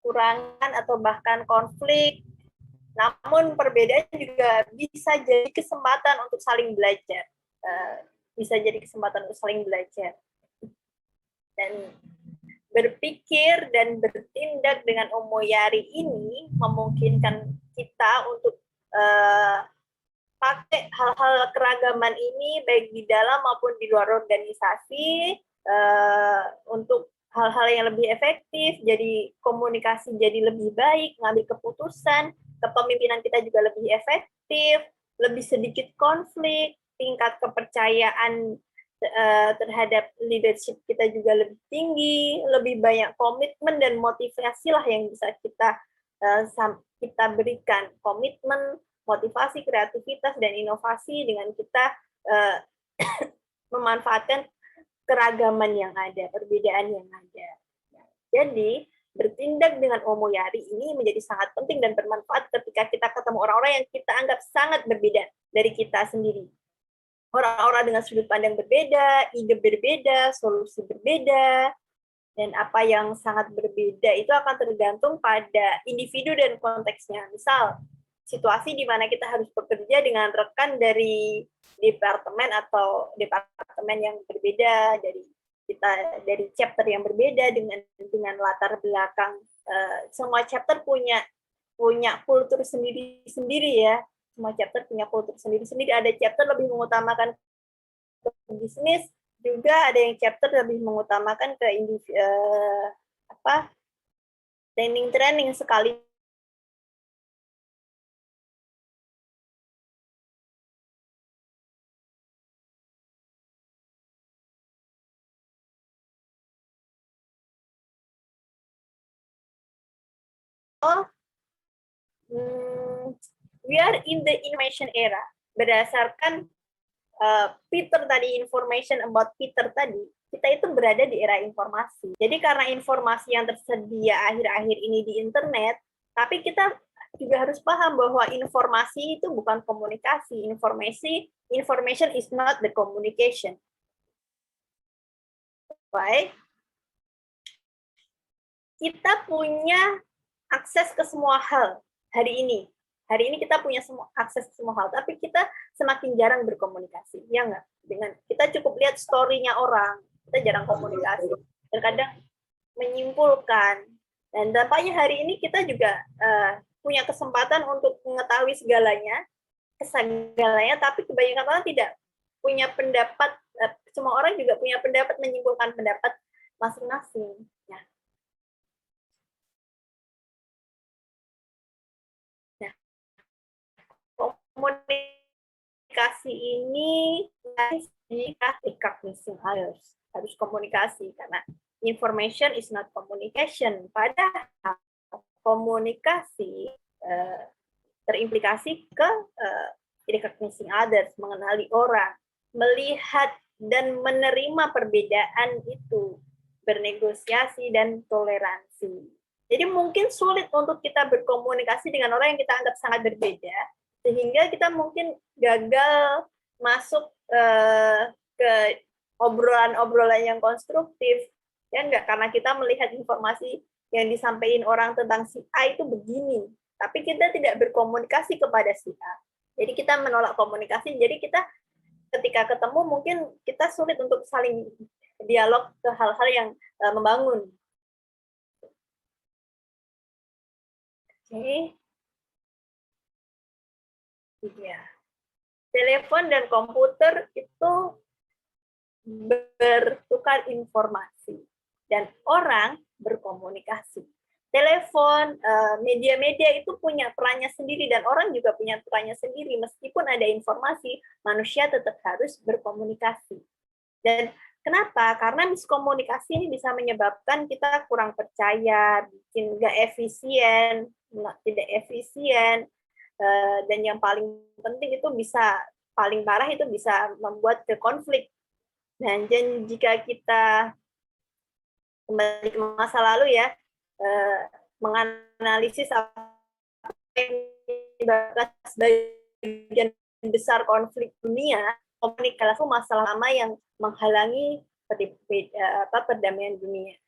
Kurangan atau bahkan konflik. Namun perbedaan juga bisa jadi kesempatan untuk saling belajar. Dan berpikir dan bertindak dengan Omoyari ini memungkinkan kita untuk pakai hal-hal keragaman ini baik di dalam maupun di luar organisasi untuk hal-hal yang lebih efektif, jadi komunikasi jadi lebih baik, ngambil keputusan, kepemimpinan kita juga lebih efektif, lebih sedikit konflik, tingkat kepercayaan terhadap leadership kita juga lebih tinggi, lebih banyak komitmen dan motivasi lah yang bisa kita berikan, komitmen, motivasi, kreativitas, dan inovasi dengan kita memanfaatkan keragaman yang ada, perbedaan yang ada. Jadi, bertindak dengan Omoyari ini menjadi sangat penting dan bermanfaat ketika kita ketemu orang-orang yang kita anggap sangat berbeda dari kita sendiri. Orang-orang dengan sudut pandang berbeda, ide berbeda, solusi berbeda, dan apa yang sangat berbeda itu akan tergantung pada individu dan konteksnya. Misal, situasi di mana kita harus bekerja dengan rekan dari departemen atau departemen yang berbeda, dari chapter yang berbeda dengan latar belakang. Semua chapter punya kultur sendiri ya. Semua chapter punya kultur sendiri. Ada chapter lebih mengutamakan ke bisnis, juga ada yang chapter lebih mengutamakan ke training sekali. We are in the information era. Berdasarkan Peter tadi, information about Peter tadi, kita itu berada di era informasi. Jadi karena informasi yang tersedia akhir-akhir ini di internet, Tapi kita juga harus paham bahwa informasi itu bukan komunikasi. Information is not the communication. Baik. Kita punya akses ke semua hal hari ini. Hari ini kita punya akses ke semua hal, tapi kita semakin jarang berkomunikasi, ya nggak? Kita cukup lihat story-nya orang, kita jarang komunikasi. Terkadang menyimpulkan, dan tampaknya hari ini kita juga punya kesempatan untuk mengetahui segalanya, tapi kebanyakan orang tidak punya pendapat. Semua orang juga punya pendapat, menyimpulkan pendapat masing-masing. Komunikasi ini harus komunikasi, karena information is not communication. Padahal komunikasi terimplikasi ke recognizing others, mengenali orang, melihat dan menerima perbedaan itu, bernegosiasi dan toleransi. Jadi mungkin sulit untuk kita berkomunikasi dengan orang yang kita anggap sangat berbeda, sehingga kita mungkin gagal masuk ke obrolan-obrolan yang konstruktif, ya enggak, karena kita melihat informasi yang disampaikan orang tentang si A itu begini, tapi kita tidak berkomunikasi kepada si A. Jadi kita menolak komunikasi, jadi kita ketika ketemu mungkin kita sulit untuk saling dialog ke hal-hal yang membangun. Oke. Ya. Telepon dan komputer itu bertukar informasi dan orang berkomunikasi. Telepon, media-media itu punya perannya sendiri dan orang juga punya perannya sendiri. Meskipun ada informasi, manusia tetap harus berkomunikasi. Dan kenapa? Karena miskomunikasi ini bisa menyebabkan kita kurang percaya, bikin nggak efisien, tidak efisien, dan yang paling penting itu paling parah itu bisa membuat ke konflik. Dan jika kita kembali ke masa lalu ya, menganalisis apa yang menyebabkan sebagian besar konflik dunia, komunikasi itu masalah lama yang menghalangi perdamaian dunia.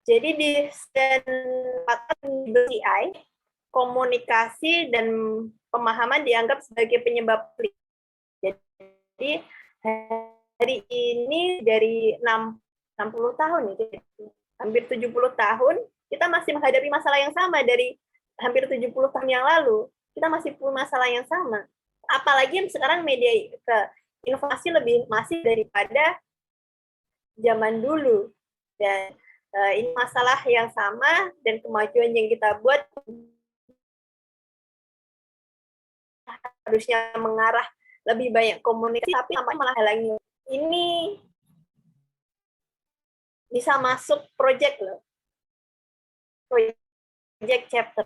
Jadi di BCI, komunikasi dan pemahaman dianggap sebagai penyebab konflik. Jadi hari ini dari 60 tahun, hampir 70 tahun, kita masih menghadapi masalah yang sama dari hampir 70 tahun yang lalu. Kita masih punya masalah yang sama. Apalagi sekarang media inovasi lebih masif daripada zaman dulu. Dan ini masalah yang sama dan kemajuan yang kita buat harusnya mengarah lebih banyak komunikasi, tapi malah halangi. Ini bisa masuk project loh, project chapter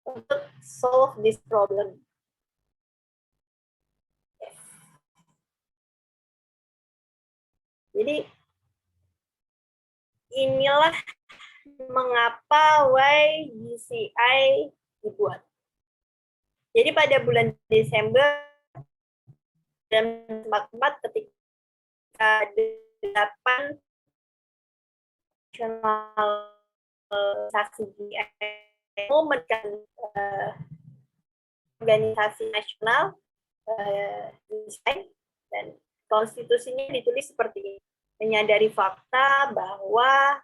untuk solve this problem. Jadi inilah mengapa YGCI dibuat. Jadi pada bulan Desember 2044 ketika 8 nasionalisasi GI memegang organisasi nasional dan konstitusinya ditulis seperti ini. Menyadari fakta bahwa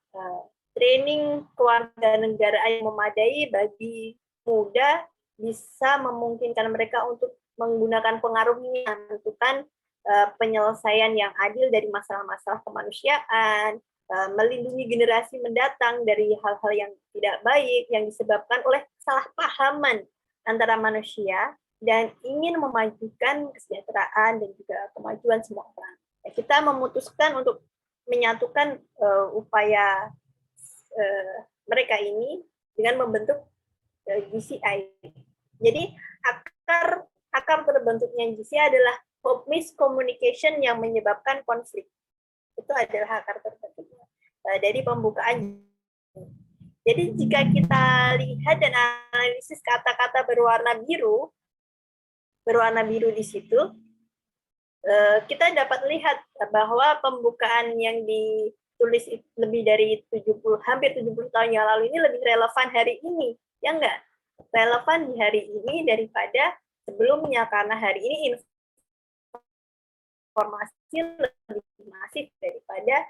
training kewarganegaraan yang memadai bagi muda bisa memungkinkan mereka untuk menggunakan pengaruhnya menentukan penyelesaian yang adil dari masalah-masalah kemanusiaan, melindungi generasi mendatang dari hal-hal yang tidak baik yang disebabkan oleh kesalahpahaman antara manusia, dan ingin memajukan kesejahteraan dan juga kemajuan semua orang. Kita memutuskan untuk menyatukan upaya mereka ini dengan membentuk GCI. Jadi akar terbentuknya GCI adalah miscommunication yang menyebabkan konflik. Itu adalah akar terbentuknya dari pembukaan. Jadi jika kita lihat dan analisis kata-kata berwarna biru di situ, kita dapat lihat bahwa pembukaan yang ditulis lebih dari hampir 70 tahun yang lalu ini lebih relevan hari ini, ya enggak? Relevan di hari ini daripada sebelumnya, karena hari ini informasi lebih masif daripada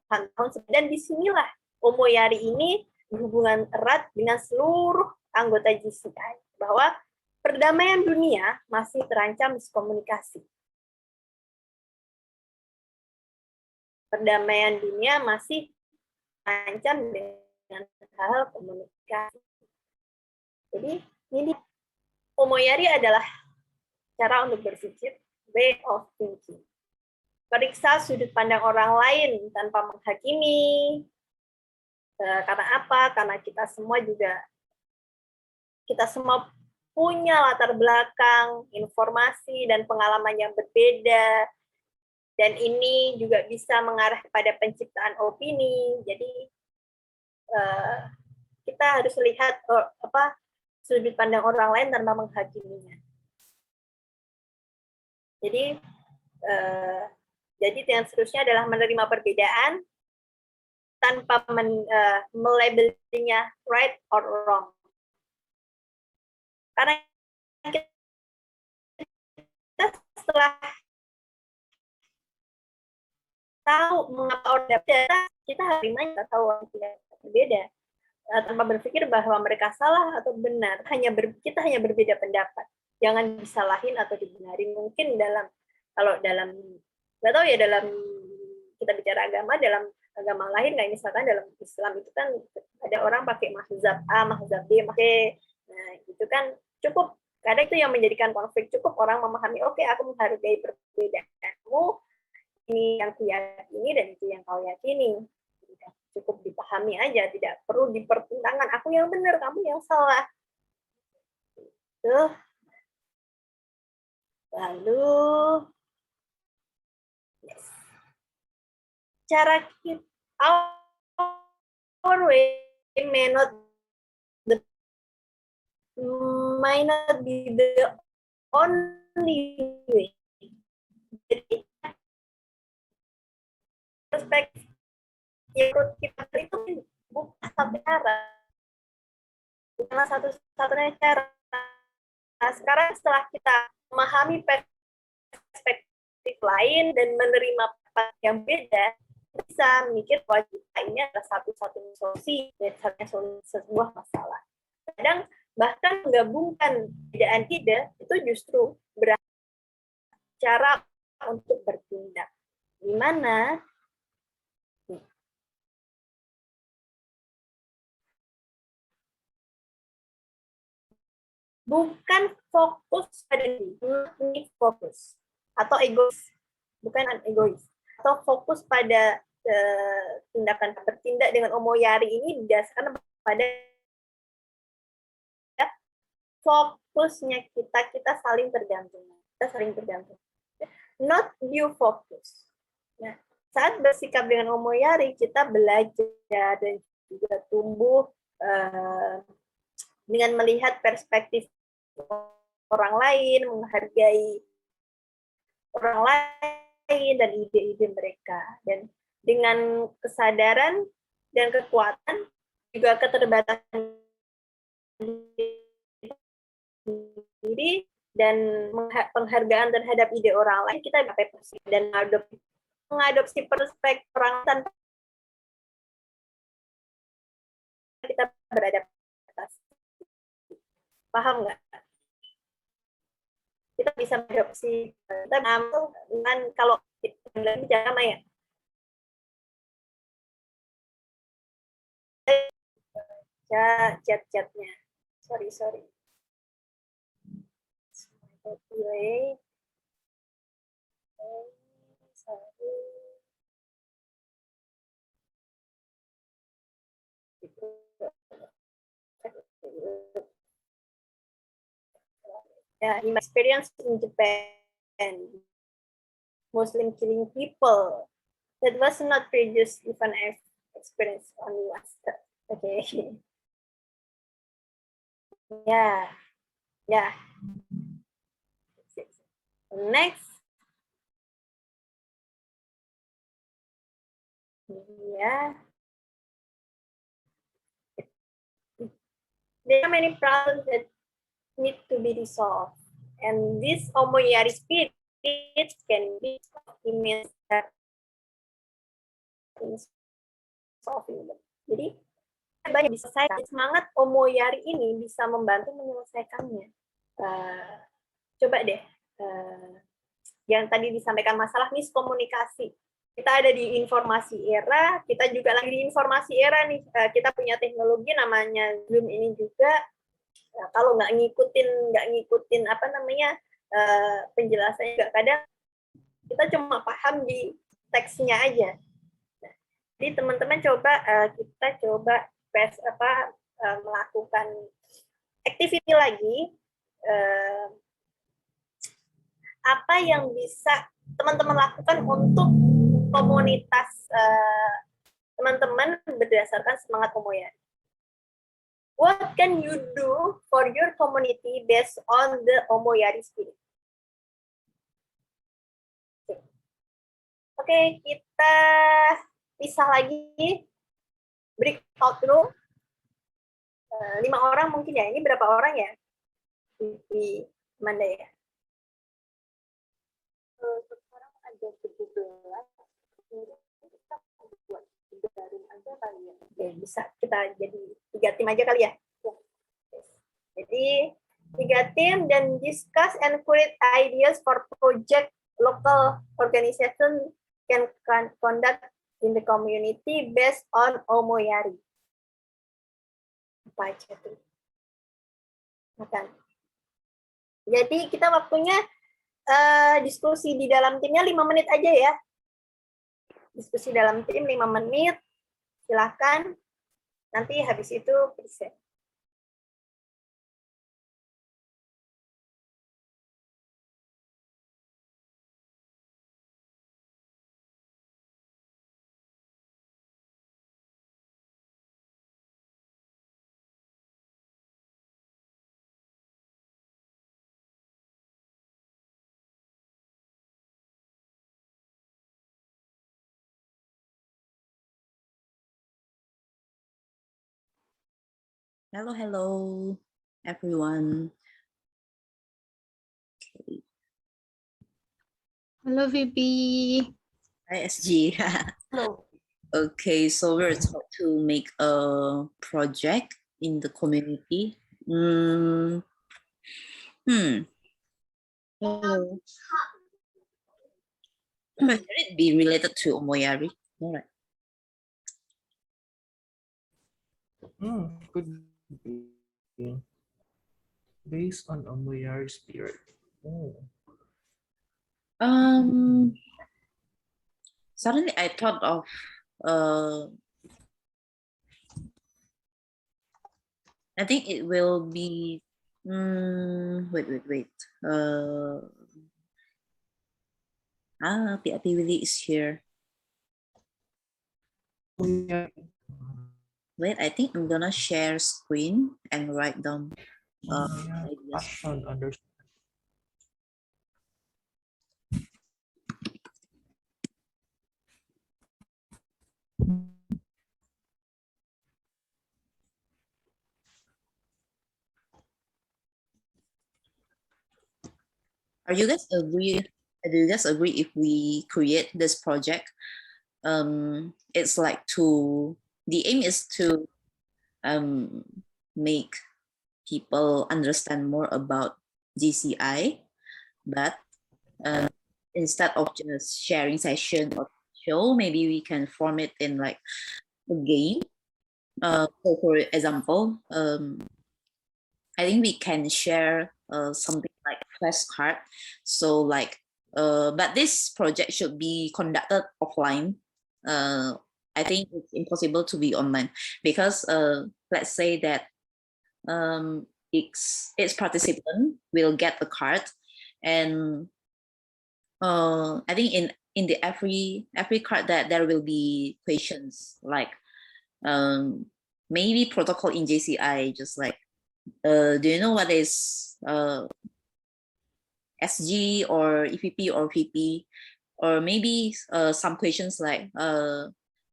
tahun sebelumnya. Dan disinilah Omoyari ini berhubungan erat dengan seluruh anggota GCI, bahwa perdamaian dunia masih terancam miskomunikasi. Perdamaian dunia masih terancam dengan hal komunikasi. Jadi ini Omoyari adalah cara untuk berpikir, way of thinking. Periksa sudut pandang orang lain tanpa menghakimi. Karena apa? Karena kita semua punya latar belakang, informasi, dan pengalaman yang berbeda. Dan ini juga bisa mengarah kepada penciptaan opini. Jadi kita harus lihat sudut pandang orang lain tanpa menghakiminya. Jadi yang seterusnya adalah menerima perbedaan tanpa melabelnya right or wrong. Karena kita setelah tahu mengapa orang berbeda, kita harus terima tahu orang tidak berbeda, tanpa berpikir bahwa mereka salah atau benar. Kita hanya berbeda pendapat. Jangan disalahin atau dibenarin. Mungkin dalam kita bicara agama, dalam agama lain, kayak misalkan dalam Islam itu kan ada orang pakai mazhab A, mazhab B, nah itu kan cukup. Kadang itu yang menjadikan konflik. Cukup orang memahami, oke, aku menghargai perbedaanmu, ini yang aku yakini dan itu yang kau yakini. Cukup dipahami aja, tidak perlu dipertentangkan. Aku yang benar, kamu yang salah. Tuh. Lalu cara kita, our way may not be the only way. Jadi perspektif yang kita itu bukan satu cara, bukanlah satu-satunya cara. Nah, sekarang setelah kita memahami perspektif lain dan menerima pendapat yang beda, bisa mikir bahwa kita ini adalah satu-satunya solusi dari sebuah masalah. Kadang bahkan menggabungkan perbedaan ide itu justru cara untuk bertindak. Di mana bukan fokus pada diri, fokus atau egois, bukan egois, atau fokus pada tindakan bertindak dengan Omoyari ini didasarkan pada fokusnya kita saling tergantung. Not you focus. Nah, saat bersikap dengan Omoyari, kita belajar dan juga tumbuh dengan melihat perspektif orang lain, menghargai orang lain dan ide-ide mereka. Dan dengan kesadaran dan kekuatan, juga keterbatasan diri dan penghargaan terhadap ide orang lain, kita dapat dan mengadopsi perspektif orang tanpa kita beradaptasi. Paham nggak? Kita bisa mengadopsi, kita ngambil dengan kalau kita bicara Maya. Chat-chatnya. Sorry. Sorry. In my experience in Japan, Muslim killing people. That was not previous even I've experienced only once. Okay. Yeah. Yeah. Next. Yeah. There are many problems that need to be resolved. And this Omoyari spirit can be immense in solving them. Jadi banyak bisa selesai. Semangat Omoyari ini bisa membantu menyelesaikannya. Coba deh, yang tadi disampaikan masalah miskomunikasi. Kita ada di informasi era, kita juga lagi di informasi era nih. Kita punya teknologi namanya Zoom ini juga. Kalau nggak ngikutin apa namanya penjelasannya juga kadang kita cuma paham di teksnya aja. Nah, jadi teman-teman kita coba melakukan activity lagi. Apa yang bisa teman-teman lakukan untuk komunitas teman-teman berdasarkan semangat Omoyari. What can you do for your community based on the Omoyari spirit? Oke, kita pisah lagi. Breakout room. 5 orang mungkin ya. Ini berapa orang ya? Di mana ya? Sekarang ada 17. Oke, bisa kita jadi 3 tim aja kali ya. Jadi 3 tim dan discuss and create ideas for project local organization can conduct in the community based on Omoyari. Apa aja tuh? Makan. Jadi kita waktunya diskusi di dalam timnya 5 menit aja ya. Diskusi dalam tim 5 menit. Silakan. Nanti habis itu present. Hello, hello, everyone. Okay. Halo VP. Hi, SG. Hello. Okay, so we're taught to make a project in the community. Hello. Should it be related to Omoyari? All right. Could be based on Omoyari spirit. Oh. Suddenly I thought of I think it will be wait. PIP Willy is here. Wait, I think I'm gonna share screen and write down ideas. Do you guys agree if we create this project? It's like the aim is to make people understand more about GCI, but instead of just sharing session or show, maybe we can form it in like a game. So for example, I think we can share something like flashcard. So like, but this project should be conducted offline. I think it's impossible to be online because let's say that each participant will get a card, and I think in the every card that there will be questions like maybe protocol in JCI, just like do you know what is SG or EPP or VP, or maybe some questions like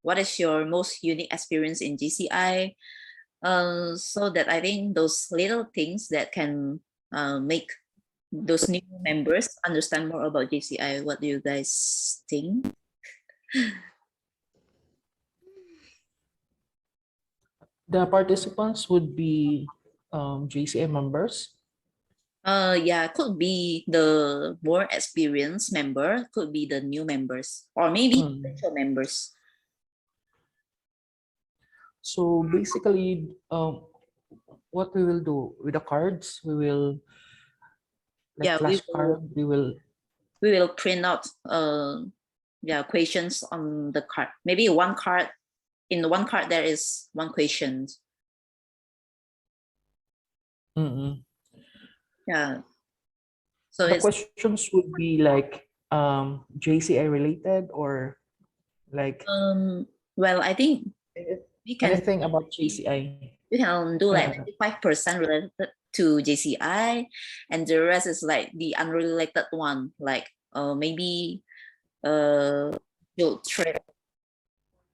what is your most unique experience in JCI? So that I think those little things that can make those new members understand more about JCI. What do you guys think? The participants would be JCI members. Yeah, could be the more experienced member, could be the new members, or maybe potential members. So basically, what we will do with the cards, we will like Yeah, we flashcard. will print out yeah, questions on the card. Maybe one card, in one card there is one question. Yeah. So The it's questions would be like JCI related or like well, I think we can anything about JCI. we can do like 25% related to JCI, and the rest is like the unrelated one, like maybe you'll trade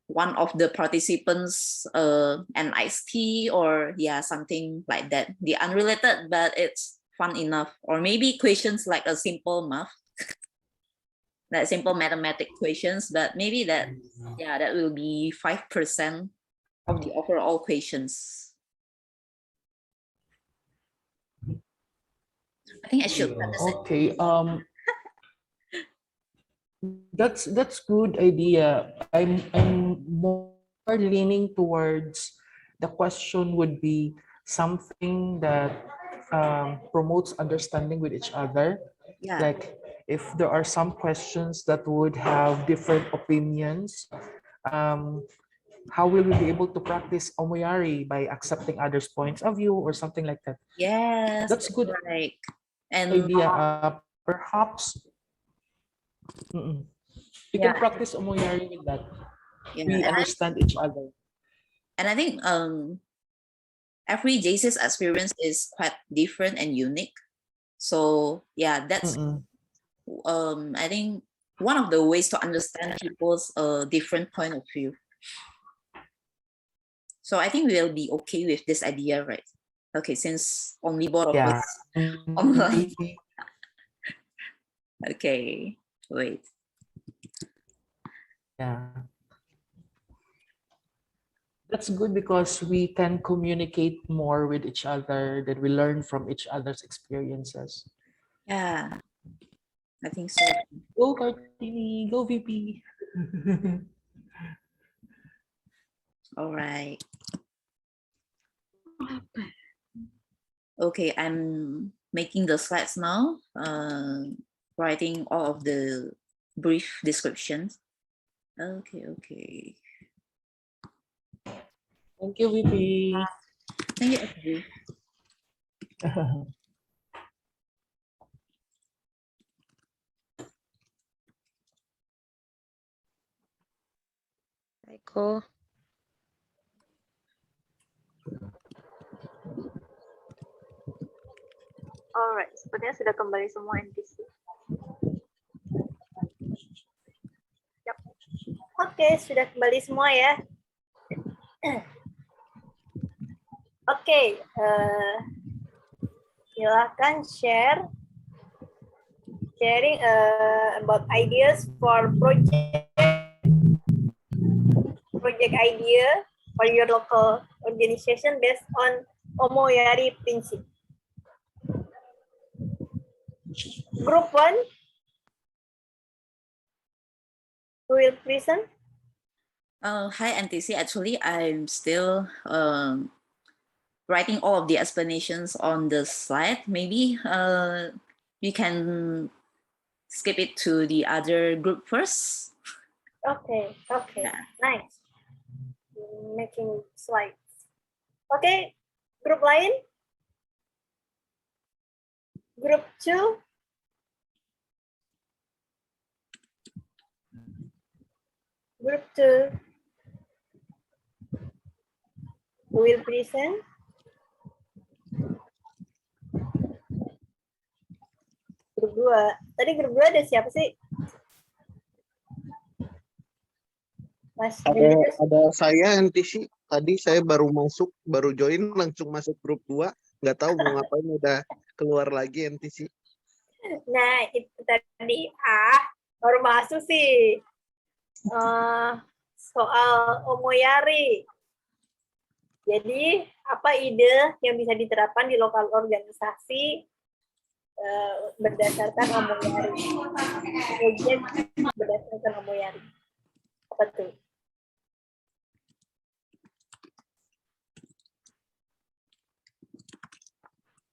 one of the participants an iced tea, or yeah, something like that, the unrelated but it's fun enough, or maybe questions like a simple math like simple mathematic questions, but maybe that, yeah, that will be 5% of the overall questions. I think I should practice it. Okay. That's good idea. I'm more leaning towards the question would be something that promotes understanding with each other. Yeah. Like if there are some questions that would have different opinions, how will we be able to practice Omoyari by accepting others' points of view or something like that? Yes, That's good right. And idea. Perhaps we can practice Omoyari with that. yeah, We understand each other. and I think every JC's experience is quite different and unique. So yeah, that's I think one of the ways to understand people's different point of view. So I think we'll be okay with this idea, right? Okay, since only both of us online. Okay, wait. Yeah. That's good because we can communicate more with each other, that we learn from each other's experiences. Yeah, I think so. Go Kartini, go VP. All right. Okay, I'm making the slides now, writing all of the brief descriptions. Okay. Thank you, VP. Thank you, FB. Cool. Alright, sepertinya sudah kembali semua NPC. Yep. Oke, sudah kembali semua ya. Oke, silakan sharing about ideas for project idea for your local organization based on Omoyari principle. Group 1, who will present? Hi, NTC. Actually, I'm still writing all of the explanations on the slide. Maybe you can skip it to the other group first. Okay, nice. Making slides. Okay, grup lain? Group 2? Group 2. Who will present? Grup 2. Tadi grup 2 ada siapa sih? Mas Julius? Ada saya NTC. Tadi saya baru join langsung masuk grup 2. Nggak tahu mau ngapain, udah keluar lagi NTC. Nah, itu tadi baru masuk sih. Soal Omoyari. Jadi, apa ide yang bisa diterapkan di lokal organisasi berdasarkan Omoyari? Project berdasarkan Omoyari. Apa tuh?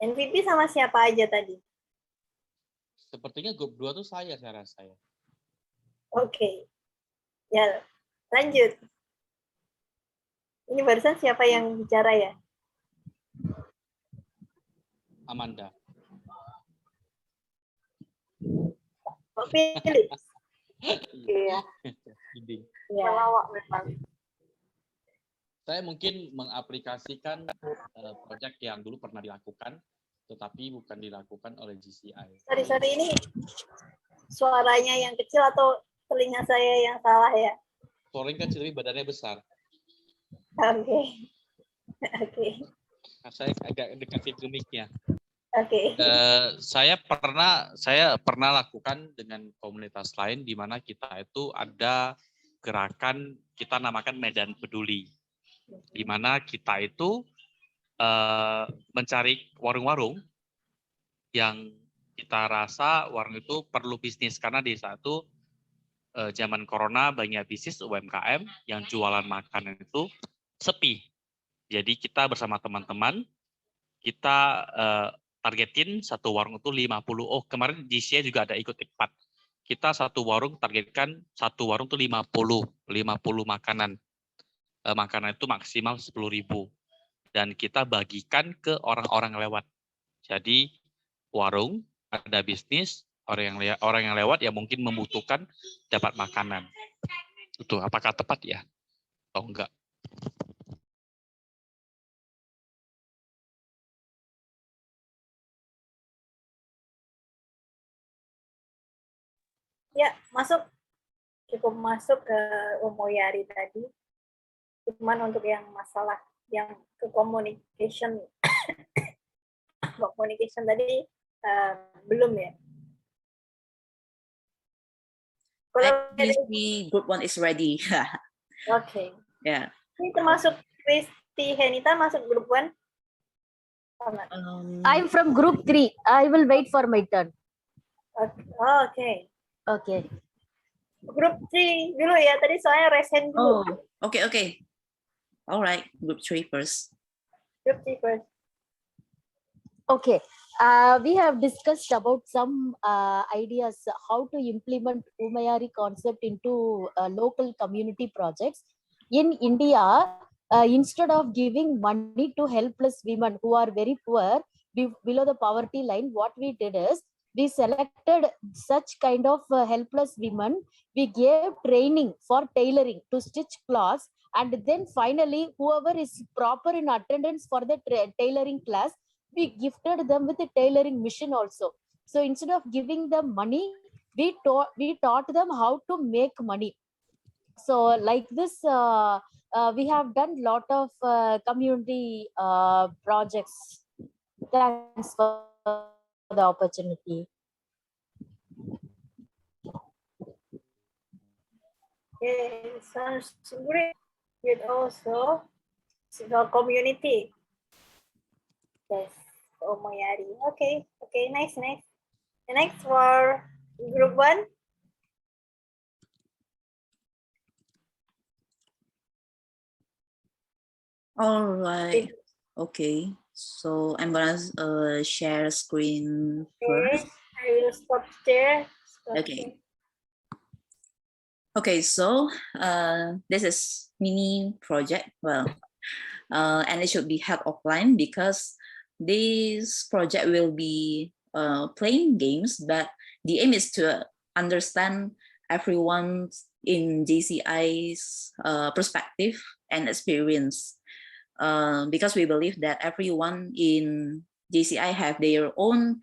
MVP sama siapa aja tadi? Sepertinya grup 2 tuh saya rasa ya. Oke. Ya, lanjut. Ini barusan siapa yang bicara ya? Amanda. Pak Philip. Iya, Ya. melawak memang. Saya mungkin mengaplikasikan proyek yang dulu pernah dilakukan, tetapi bukan dilakukan oleh GCI. Sorry, ini suaranya yang kecil atau telinga saya yang salah ya? Suaranya kecil, tapi badannya besar. Oke. Nah, saya agak dekatin ke mic-nya. Oke. Saya pernah lakukan dengan komunitas lain di mana kita itu ada gerakan kita namakan Medan Peduli, di mana kita itu mencari warung-warung yang kita rasa warung itu perlu bisnis, karena di saat itu zaman corona banyak bisnis UMKM yang jualan makanan itu sepi. Jadi kita bersama teman-teman kita targetin satu warung itu 50. Oh, kemarin di GCI juga ada ikut ikpat. Kita satu warung targetkan satu warung itu 50 makanan. Makanan itu maksimal 10.000. Dan kita bagikan ke orang-orang lewat. Jadi warung ada bisnis, orang yang lewat yang mungkin membutuhkan dapat makanan. Itu apakah tepat ya? Atau enggak? Ya, cukup masuk ke Omoyari tadi. Cuman untuk yang masalah yang ke communication tadi belum ya. Kalau Group 1 is ready. Oke. Yeah. Ini termasuk Kristi Henita masuk grup 1? I'm from group 3. I will wait for my turn. Oke. Okay. Grup 3 dulu ya. Tadi soalnya resen dulu. Oh, okay. All right, group 3 first. Group 3 first. Okay. We have discussed about some ideas how to implement Umayari concept into local community projects. In India, instead of giving money to helpless women who are very poor, below the poverty line, what we did is we selected such kind of helpless women. We gave training for tailoring to stitch cloths, and then finally, whoever is proper in attendance for the tailoring class, we gifted them with a tailoring machine also. So instead of giving them money, we taught them how to make money. So like this, we have done lot of community projects. Thanks for the opportunity. Okay, sounds great. Good also the community. Yes, Omoyari. Okay, nice. The next for group 1. All right. Okay. So I'm gonna share screen first. I will stop share. Okay, so this is mini project. Well, and it should be held offline because this project will be playing games, but the aim is to understand everyone's in JCI's perspective and experience, because we believe that everyone in JCI have their own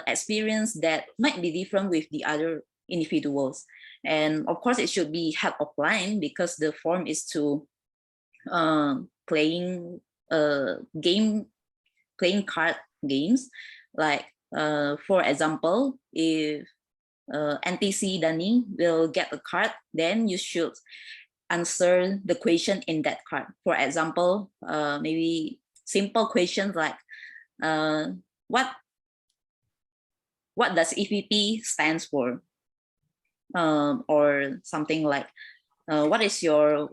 experience that might be different with the other individuals. And of course, it should be held offline because the form is to playing card games. Like for example, if NTC Dani will get a card, then you should answer the question in that card. For example, maybe simple questions like what does EVP stands for, or something like what is your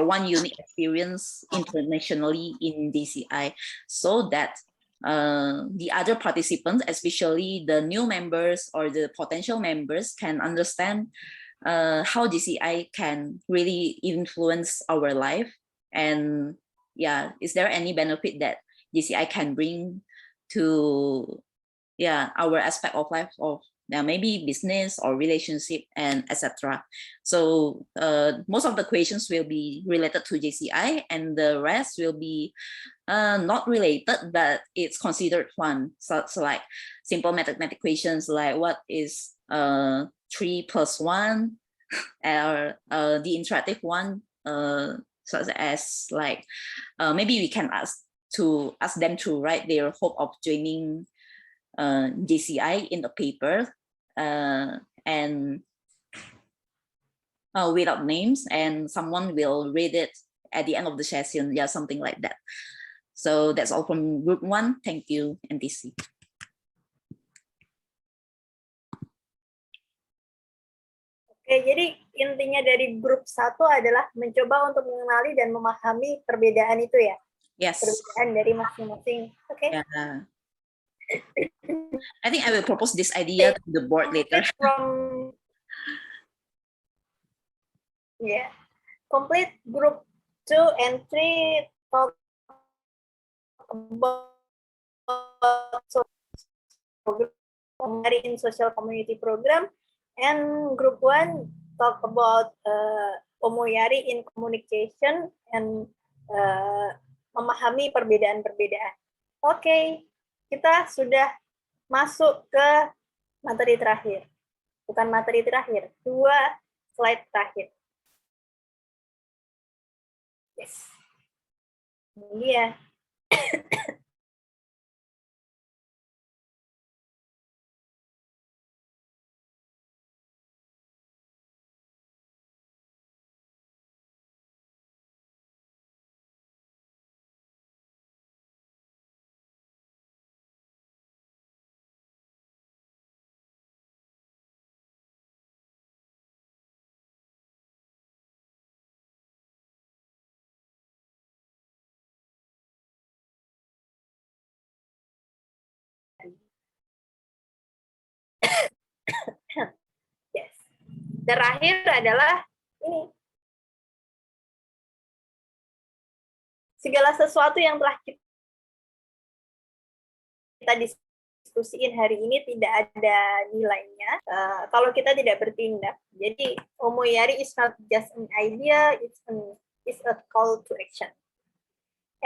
one unique experience internationally in DCI, so that the other participants, especially the new members or the potential members, can understand how DCI can really influence our life. And yeah, is there any benefit that DCI can bring to our aspect of life, of maybe business or relationship and etc. So most of the questions will be related to JCI, and the rest will be not related, but it's considered fun. So like simple mathematical questions like what is 3 + 1, or the interactive one, such as like maybe we can ask them to write their hope of joining JCI in the paper, and without names, and someone will read it at the end of the session, something like that. So that's all from group 1. Thank you, NTC. Oke, jadi intinya dari grup 1 adalah mencoba untuk mengenali dan memahami perbedaan itu ya. Yes. Perbedaan dari masing-masing. Oke. Yeah. I think I will propose this idea to the board later. Complete group 2 and 3 talk about in social community program, and group 1 talk about Omoyari in communication and memahami perbedaan-perbedaan. Oke. Kita sudah masuk ke materi terakhir. Bukan materi terakhir, 2 slide terakhir. Yes. Ini dia. Yes. Terakhir adalah ini. Segala sesuatu yang telah kita diskusiin hari ini tidak ada nilainya kalau kita tidak bertindak. Jadi Omoyari is not just an idea, it's a call to action.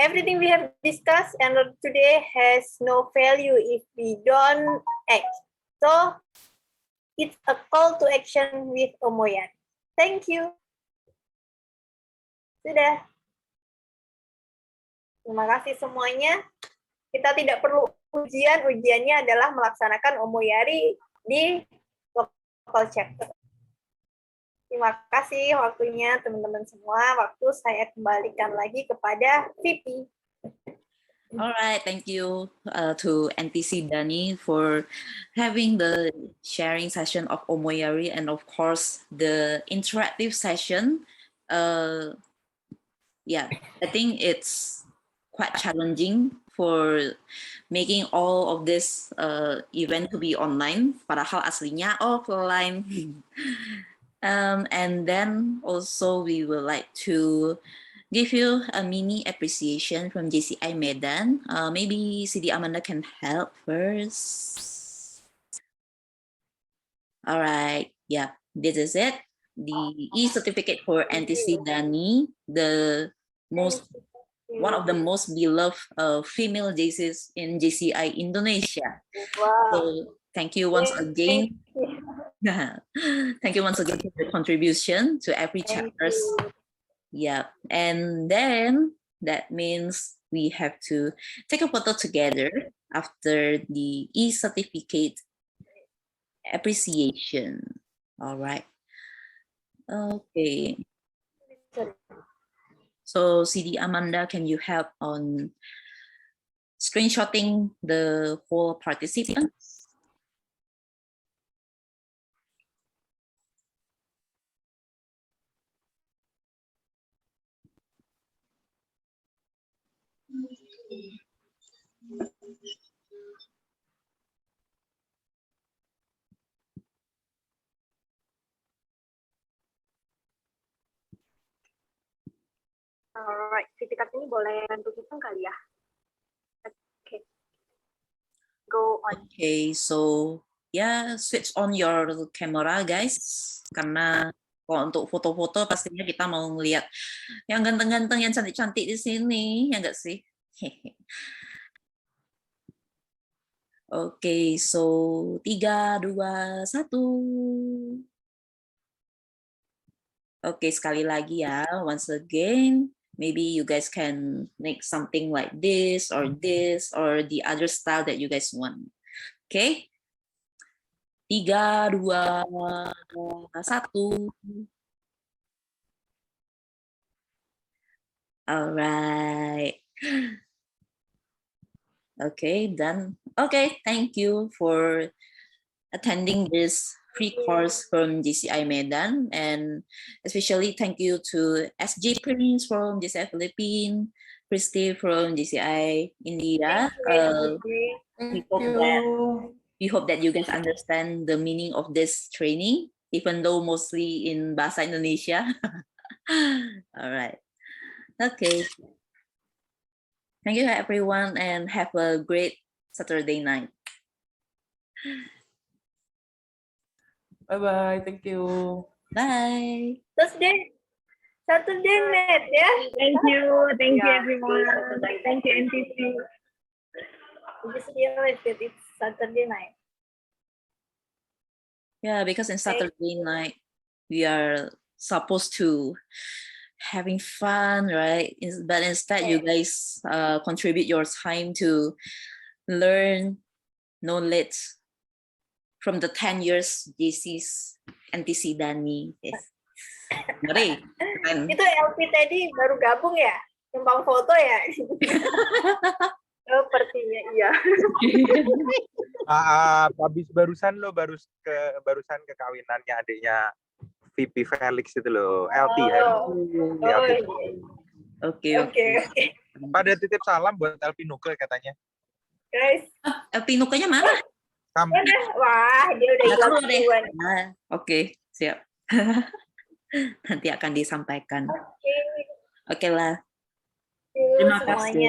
Everything we have discussed and today has no value if we don't act. So it's a call to action with Omoyari. Thank you. Sudah. Terima kasih semuanya. Kita tidak perlu ujian. Ujiannya adalah melaksanakan Omoyari di local chapter. Terima kasih waktunya teman-teman semua. Waktu saya kembalikan lagi kepada VP. All right, thank you to NTC Dani for having the sharing session of Omoyari, and of course the interactive session. I think it's quite challenging for making all of this event to be online, padahal aslinya offline. And then also we would like to give you a mini appreciation from JCI Medan. Maybe CD Amanda can help first. All right, yeah. this is it. The e-certificate for NTC Dani, the one of the most beloved female JCs in JCI Indonesia. Wow. So thank you once again. Thank you once again for your contribution to every chapters. Yeah, and then that means we have to take a photo together after the e-certificate appreciation. All right. Okay. So CD Amanda, can you help on screenshotting the whole participants? Alright, VP card ini boleh bantu hitung kali ya? Oke. Go on. Okay, so yeah, switch on your camera guys, karena kalau untuk foto-foto pastinya kita mau ngeliat yang ganteng-ganteng, yang cantik-cantik di sini, ya enggak sih? Oke, so 3, 2, 1. Oke, sekali lagi ya, once again. Maybe you guys can make something like this or the other style that you guys want. Okay? 3, 2, 1. All right. Okay, done. Okay, thank you for attending this free course from JCI Medan, and especially thank you to SJ Prince from JCI Philippines, Christy from JCI India. We hope that you guys understand the meaning of this training, even though mostly in Bahasa Indonesia. All right. Okay. Thank you everyone, and have a great Saturday night. Bye-bye. Thank you. Bye. Saturday night ya. Thank you everyone. Thank you NTC. Just realize that it's Saturday night. Yeah, because in Saturday night we are supposed to having fun, right? But instead you guys contribute your time to learn knowledge from the 10 years JC's NTC Dani. Yes. Ngeri. Itu LP tadi baru gabung ya? Numpang foto ya? Sepertinya iya. Habis barusan barusan ke kawinannya adiknya VP Felix itu loh, LT. Oke. Pada titip salam buat LP Nuke katanya. Guys. LP Nuke-nya mana? Wah, dia udah hilang duluan. Oke, siap. Nanti akan disampaikan. Oke lah. Terima kasih.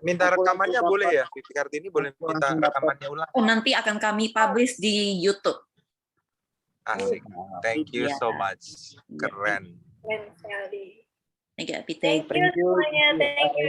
Minta rekamannya boleh ya? VP Kartini boleh minta rekamannya ulang. Nanti akan kami publish di YouTube. Asik. Thank you so much. Keren. Keren sekali. Thank you, Thank you semuanya. Thank you.